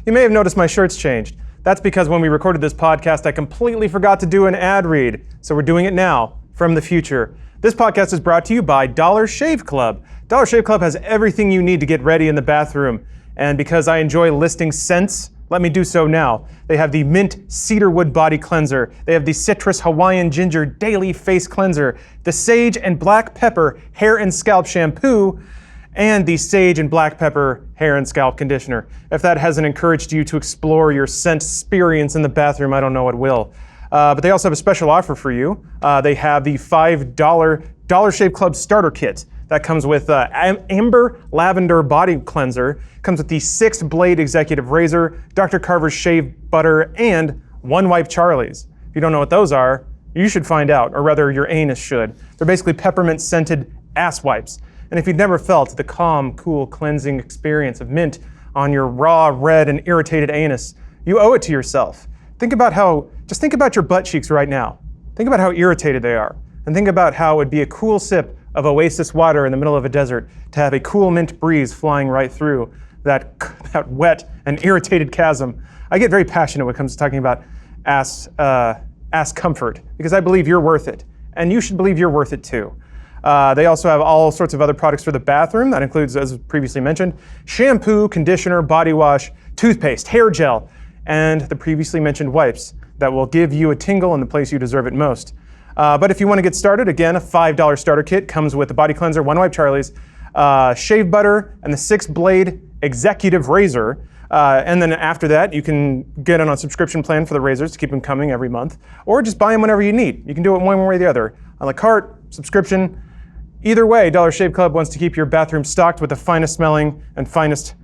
You may have noticed my shirt's changed. That's because when we recorded this podcast, I completely forgot to do an ad read. So we're doing it now from the future. This podcast is brought to you by Dollar Shave Club. Dollar Shave Club has everything you need to get ready in the bathroom. And because I enjoy listing scents, let me do so now. They have the Mint Cedarwood Body Cleanser. They have the Citrus Hawaiian Ginger Daily Face Cleanser, the Sage and Black Pepper Hair and Scalp Shampoo, and the Sage and Black Pepper Hair and Scalp Conditioner. If that hasn't encouraged you to explore your scent experience in the bathroom, I don't know what will. But they also have a special offer for you. They have the $5 Dollar Shave Club Starter Kit. That comes with Amber Lavender Body Cleanser, comes with the 6-blade executive razor, Dr. Carver's shave butter, and One Wipe Charlie's. If you don't know what those are, you should find out, or rather your anus should. They're basically peppermint scented ass wipes. And if you've never felt the calm, cool, cleansing experience of mint on your raw, red, and irritated anus, you owe it to yourself. Think about your butt cheeks right now. Think about how irritated they are. And think about how it would be a cool sip of oasis water in the middle of a desert to have a cool mint breeze flying right through that wet and irritated chasm. I get very passionate when it comes to talking about ass comfort because I believe you're worth it, and you should believe you're worth it too. They also have all sorts of other products for the bathroom. That includes, as previously mentioned, shampoo, conditioner, body wash, toothpaste, hair gel, and the previously mentioned wipes that will give you a tingle in the place you deserve it most. But if you want to get started, again, a $5 starter kit comes with the body cleanser, One Wipe Charlie's, shave butter, and the 6-blade executive razor. And then after that, you can get on a subscription plan for the razors to keep them coming every month, or just buy them whenever you need. You can do it one way or the other. A la carte, subscription. Either way, Dollar Shave Club wants to keep your bathroom stocked with the finest smelling and finest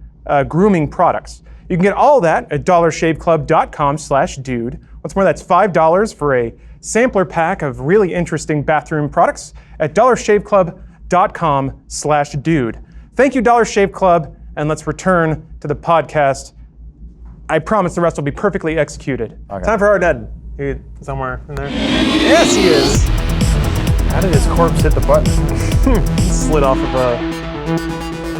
grooming products. You can get all that at dollarshaveclub.com/dude. What's more, that's $5 for a sampler pack of really interesting bathroom products at dollarshaveclub.com/dude. Thank you, Dollar Shave Club, and let's return to the podcast. I promise the rest will be perfectly executed. Okay. Time for our Nettin. He somewhere in there. Yes, he is. How did his corpse hit the button? Slid off of a.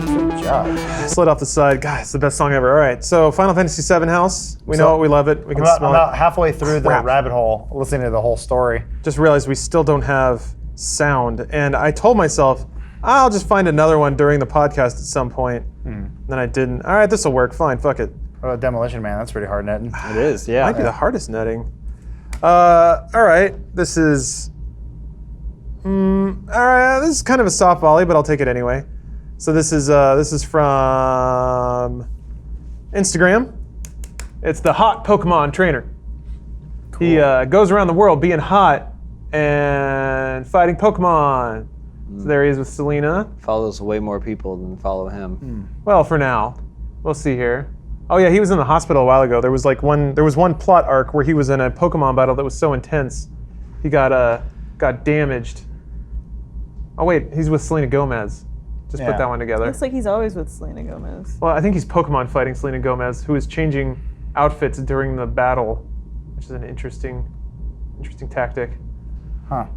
Good job. Slid off the side. God, it's the best song ever. All right, so Final Fantasy VII House. We know it, we love it. We can I'm smell about it. halfway through the Crap. rabbit hole, listening to the whole story. Just realized we still don't have sound, and I told myself I'll just find another one during the podcast at some point. Then I didn't. All right, this will work. Fine, fuck it. What about Demolition Man? That's pretty hard, Nettin. It is, yeah. Might be the hardest netting. All right, this is. All right, this is kind of a soft volley, but I'll take it anyway. So this is from Instagram. It's the hot Pokemon trainer. Cool. He goes around the world being hot and fighting Pokemon. So there he is with Selena. Follows way more people than follow him. Well, for now, we'll see here. Oh yeah, he was in the hospital a while ago. There was one plot arc where he was in a Pokemon battle that was so intense, he got damaged. Oh wait, he's with Selena Gomez. Just put that one together. Looks like he's always with Selena Gomez. Well, I think he's Pokemon fighting Selena Gomez, who is changing outfits during the battle, which is an interesting tactic. Huh.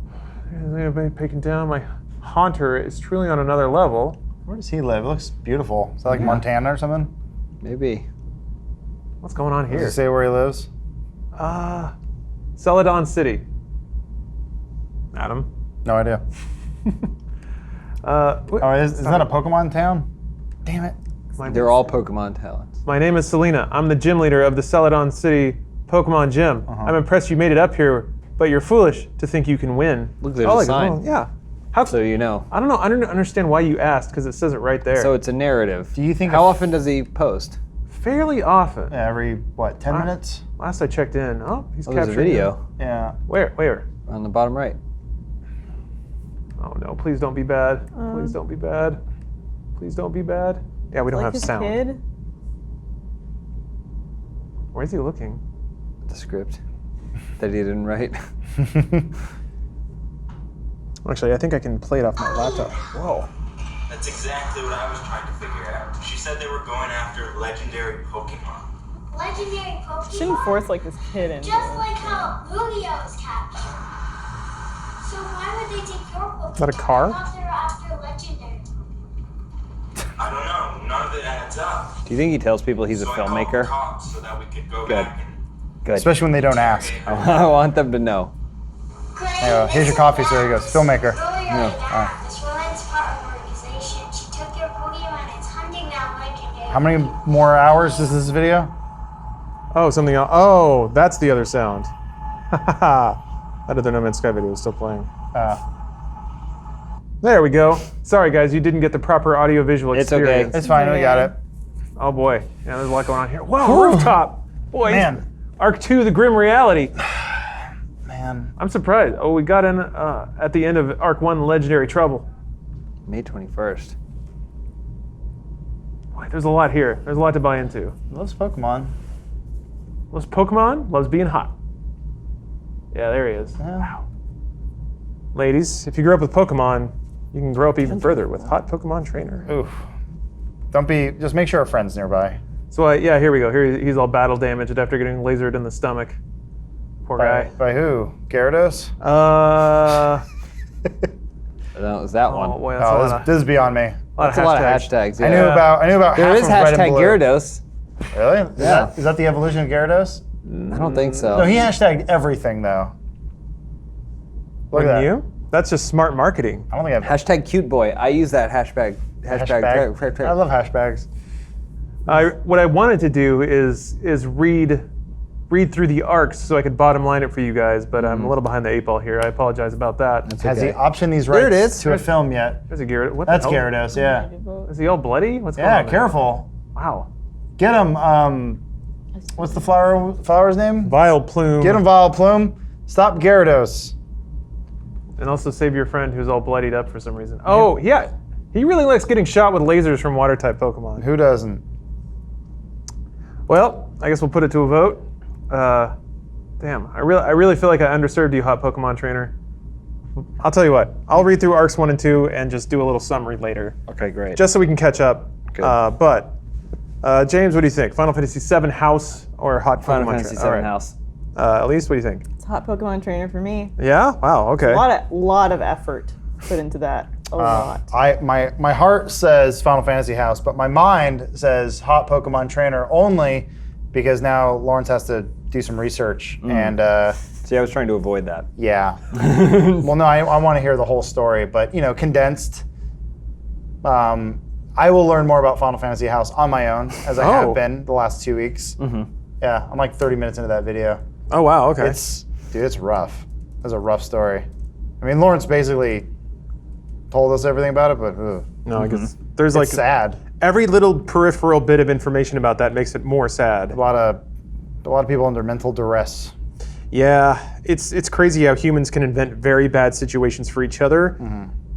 Anybody taking down my Haunter is truly on another level. Where does he live? It looks beautiful. Is that like Montana or something? Maybe. What's going on here? Does he say where he lives? Celadon City. Adam? No idea. Is that a Pokemon town? Damn it. They're all Pokemon talents. My name is Selena. I'm the gym leader of the Celadon City Pokemon Gym. I'm impressed you made it up here, but you're foolish to think you can win. Look, there's a sign. Well, yeah. So you know. I don't know. I don't understand why you asked, because it says it right there. So it's a narrative. Do you think How often does he post? Fairly often. Yeah, every, 10 minutes? Last I checked in. Oh, he's There's a capturing video Yeah. Where? on the bottom right. Oh no, please don't be bad. Please don't be bad. Please don't be bad. Yeah, we don't Like have his sound. kid? Where's he looking? The script that he didn't write. Actually, I think I can play it off my laptop. Whoa. That's exactly what I was trying to figure out. She said they were going after legendary Pokemon. Legendary Pokemon? Shouldn't force like this kid into Just it. like how Lugia was captured. So why would they take your Pokemon? Is that a car? I thought they were after legendary Pokemon. I don't know. None of it adds up. Do you think he tells people he's a So I called the filmmaker? cops so that we could go Good. back and Good. Especially when they don't ask. I want them to know. There you go. Here's your coffee, sir. He goes, filmmaker. This woman's part of an organization. She took your Pokemon and is hunting down legendary. How many more hours is this video? Oh, something else. Oh, that's the other sound. That other No Man's Sky video is still playing. There we go. Sorry, guys, you didn't get the proper audio-visual It's okay. experience. It's fine. We got it. Oh boy, yeah, there's a lot going on here. Whoa, rooftop, boys. Man. Arc 2, the grim reality. Man. I'm surprised. Oh, we got in at the end of Arc 1, Legendary Trouble. May 21st. Boy, there's a lot here. There's a lot to buy into. Loves Pokemon. Loves Pokemon, loves being hot. Yeah, there he is. Yeah. Wow. Ladies, if you grew up with Pokemon, you can grow up even further with Hot Pokemon Trainer. Oof. Just make sure our friend's nearby. So yeah, here we go. Here he's all battle damaged after getting lasered in the stomach. Poor guy. By who? Gyarados? That was that Oh one. boy, that's a Oh, lot. this is beyond me. That's a lot of hashtags. Yeah. I knew about There half is of red and hashtag blue. Gyarados. Really? Yeah. Is that the evolution of Gyarados? I don't think so. No, he hashtagged everything though. Look at Wouldn't that. you? That's just smart marketing. I don't think I've Hashtag cute boy. I use that hashtag. I love hashtags. What I wanted to do is read through the arcs so I could bottom line it for you guys, but I'm a little behind the 8 ball here. I apologize about that. Has okay. he optioned these There it rights is. to a film yet? There's a Gyarados. What That's the hell? Gyarados, yeah. Is he all bloody? What's going Yeah, on there? careful. Wow. Get him. What's the flower's name? Vile plume. Get him, Vile Plume. Stop Gyarados. And also save your friend who's all bloodied up for some reason. Oh, yeah. He really likes getting shot with lasers from water type Pokemon. Who doesn't? Well, I guess we'll put it to a vote. Damn, I really feel like I underserved you, hot Pokemon trainer. I'll tell you what. I'll read through arcs 1 and 2 and just do a little summary later, Okay, great. just so we can catch up. Good. But James, what do you think? Final Fantasy VII House or hot Final Pokemon Fantasy trainer? VII House. Elise, what do you think? It's a hot Pokemon trainer for me. Yeah. Wow. Okay. A lot of effort put into that. A lot. My heart says Final Fantasy House, but my mind says Hot Pokemon Trainer only because now Lawrence has to do some research and See, I was trying to avoid that. yeah. Well, no, I want to hear the whole story, but condensed. I will learn more about Final Fantasy House on my own, as I have been the last 2 weeks. Yeah, I'm like 30 minutes into that video. Oh wow. Okay. It's rough. It's a rough story. I mean, Lawrence basically told us everything about it, but no, I guess there's like it's sad. every little peripheral bit of information about that makes it more sad. A lot of people under mental duress. Yeah, it's crazy how humans can invent very bad situations for each other,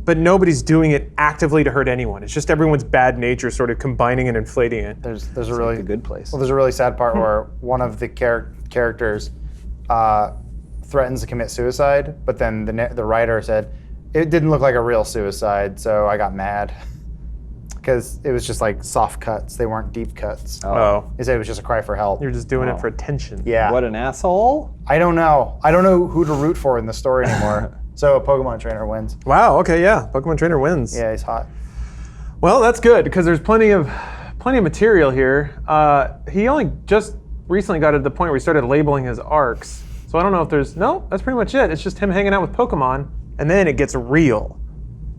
but nobody's doing it actively to hurt anyone. It's just everyone's bad nature sort of combining and inflating it. There's a really a good place. Well, there's a really sad part where one of the characters threatens to commit suicide, but then the writer said it didn't look like a real suicide, so I got mad because it was just like soft cuts. They weren't deep cuts. Oh, He said it was just a cry for help. you're just doing it for attention. Yeah. What an asshole. I don't know who to root for in the story anymore. So a Pokemon trainer wins. Wow. Okay. Yeah. Pokemon Trainer wins. Yeah, he's hot. Well, that's good because there's plenty of material here. He only just recently got to the point where he started labeling his arcs. So I don't know if there's that's pretty much it. It's just him hanging out with Pokemon, and then it gets real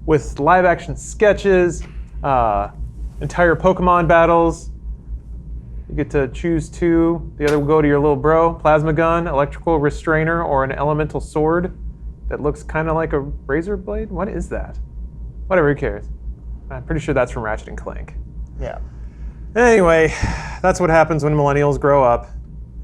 with live action sketches, entire Pokemon battles. You get to choose 2. The other will go to your little bro: plasma gun, electrical restrainer, or an elemental sword that looks kind of like a razor blade. What is that? Whatever, who cares? I'm pretty sure that's from Ratchet and Clank. Yeah. Anyway, that's what happens when millennials grow up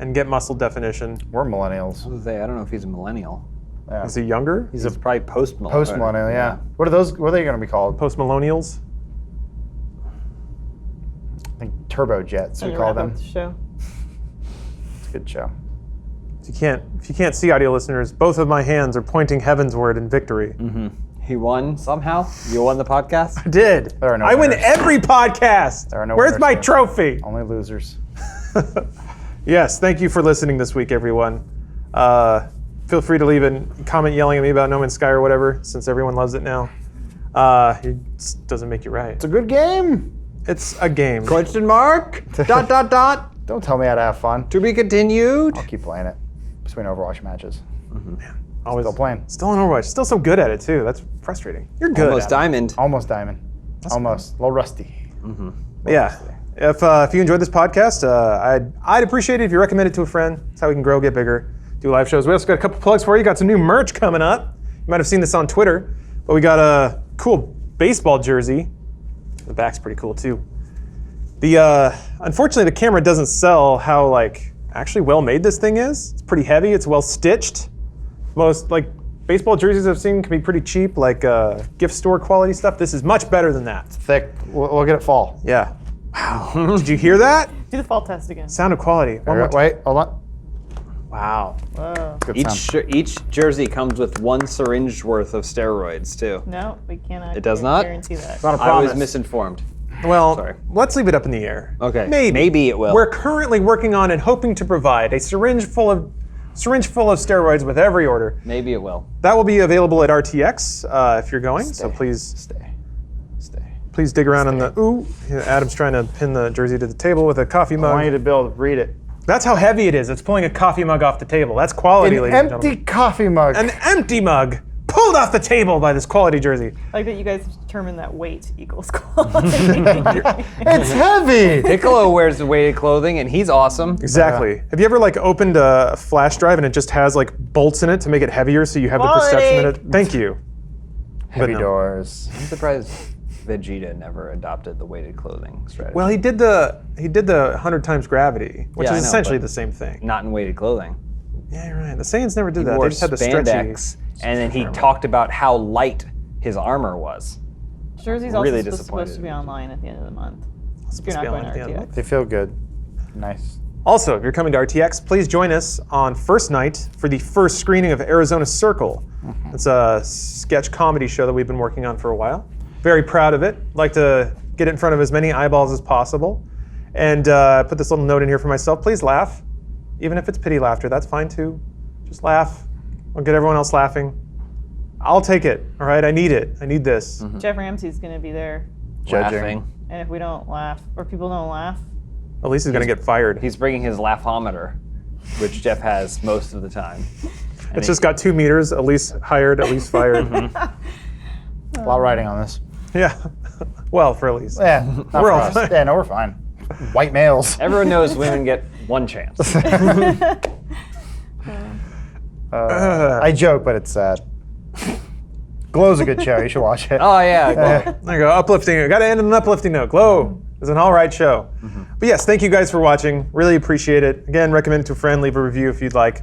and get muscle definition. We're millennials. I was gonna say, I don't know if he's a millennial. Yeah. Is he younger? He's probably post-millennial. Post-millennial, yeah. What are they going to be called? Post-millennials? I think turbojets, we And call wrap them. up the show. It's a good show. If you can't see, audio listeners, both of my hands are pointing heavenward in victory. He won somehow? You won the podcast? I did. There are no I win winners. every podcast. There are no Where's winners my here. trophy? Only losers. Yes, thank you for listening this week, everyone. Feel free to leave a comment yelling at me about No Man's Sky or whatever, since everyone loves it now. It just doesn't make you right. It's a good game. It's a game. Question mark? ... Don't tell me how to have fun. To be continued. I'll keep playing it between Overwatch matches. Always Still playing. Still on Overwatch. Still so good at it too. That's frustrating. You're good. Almost at it. diamond. Almost diamond. Almost. A little rusty. Yeah. If you enjoyed this podcast, I'd appreciate it if you recommend it to a friend. That's how we can grow, get bigger, do live shows. We also got a couple plugs for you. Got some new merch coming up. You might have seen this on Twitter, but we got a cool baseball jersey. The back's pretty cool too. Unfortunately, the camera doesn't sell how actually well made this thing is. It's pretty heavy. It's well stitched. Most baseball jerseys I've seen can be pretty cheap, gift store quality stuff. This is much better than that. Thick. We'll get it fall. Yeah. Wow. Did you hear that? Do the fall test again. Sound of quality. One more time. Wait, hold on. Wow. Whoa. Good sound. Each jersey comes with 1 syringe worth of steroids too. No, we cannot. It does not? guarantee that. Not a I was promise. misinformed. Well, Sorry. let's leave it up in the air. Okay. Maybe it will. We're currently working on and hoping to provide a syringe full of steroids with every order. Maybe it will. That will be available at RTX if you're going. So please Stay. Please dig around in the, ooh, Adam's trying to pin the jersey to the table with a coffee I want you mug. to be able to read it. That's how heavy it is. It's pulling a coffee mug off the table. That's quality, An ladies and empty gentlemen. coffee mug. An empty mug pulled off the table by this quality jersey. Like that you guys determined that weight equals quality. It's heavy. Piccolo wears weighted clothing, and he's awesome. Exactly. Have you ever like opened a flash drive and it just has like bolts in it to make it heavier so you have the perception that it, thank you. Heavy no. doors. I'm surprised Vegeta never adopted the weighted clothing strategy. Well, he did the 100 times gravity, which Yeah, I is know, essentially but- the same thing. not in weighted clothing. Yeah, you're right. The Saiyans never did He that. wore They just had the stretchy. spandex, and then he talked about how light his armor was. Jersey's also Really supposed disappointed to be in online at the end of the month. Supposed If you're to not be going on at the end of the to month. They feel good. Nice. Also, if you're coming to RTX, please join us on first night for the first screening of Arizona Circle. It's a sketch comedy show that we've been working on for a while. Very proud of it. Like to get it in front of as many eyeballs as possible. And put this little note in here for myself. Please laugh. Even if it's pity laughter, that's fine too. Just laugh. I'll get everyone else laughing. I'll take it, all right? I need it. I need this. Jeff Ramsey's going to be there. Judging. Laughing. And if we don't laugh, or people don't laugh, At least he's going to get fired. He's bringing his laughometer, which Jeff has most of the time. It's just got 2 meters. At least hired, at least fired. A lot riding on this. Yeah. Well, for Elise. Yeah, not We're for all us. fine. Yeah, no, we're fine. White males. Everyone knows women get one chance. I joke, but it's sad. Glow's a good show. You should watch it. Oh yeah, well, There you go. Uplifting. Got to end on an uplifting note. Glow is an all right show. But yes, thank you guys for watching. Really appreciate it. Again, recommend it to a friend. Leave a review if you'd like.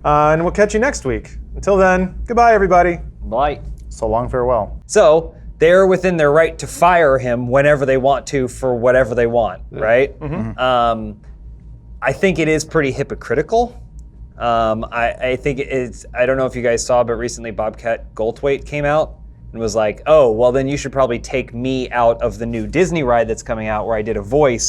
And we'll catch you next week. Until then, goodbye, everybody. bye. So long, farewell. So they're within their right to fire him whenever they want to for whatever they want, right? I think it is pretty hypocritical. I think it's, I don't know if you guys saw, but recently Bobcat Goldthwait came out and was like, oh, well then you should probably take me out of the new Disney ride that's coming out where I did a voice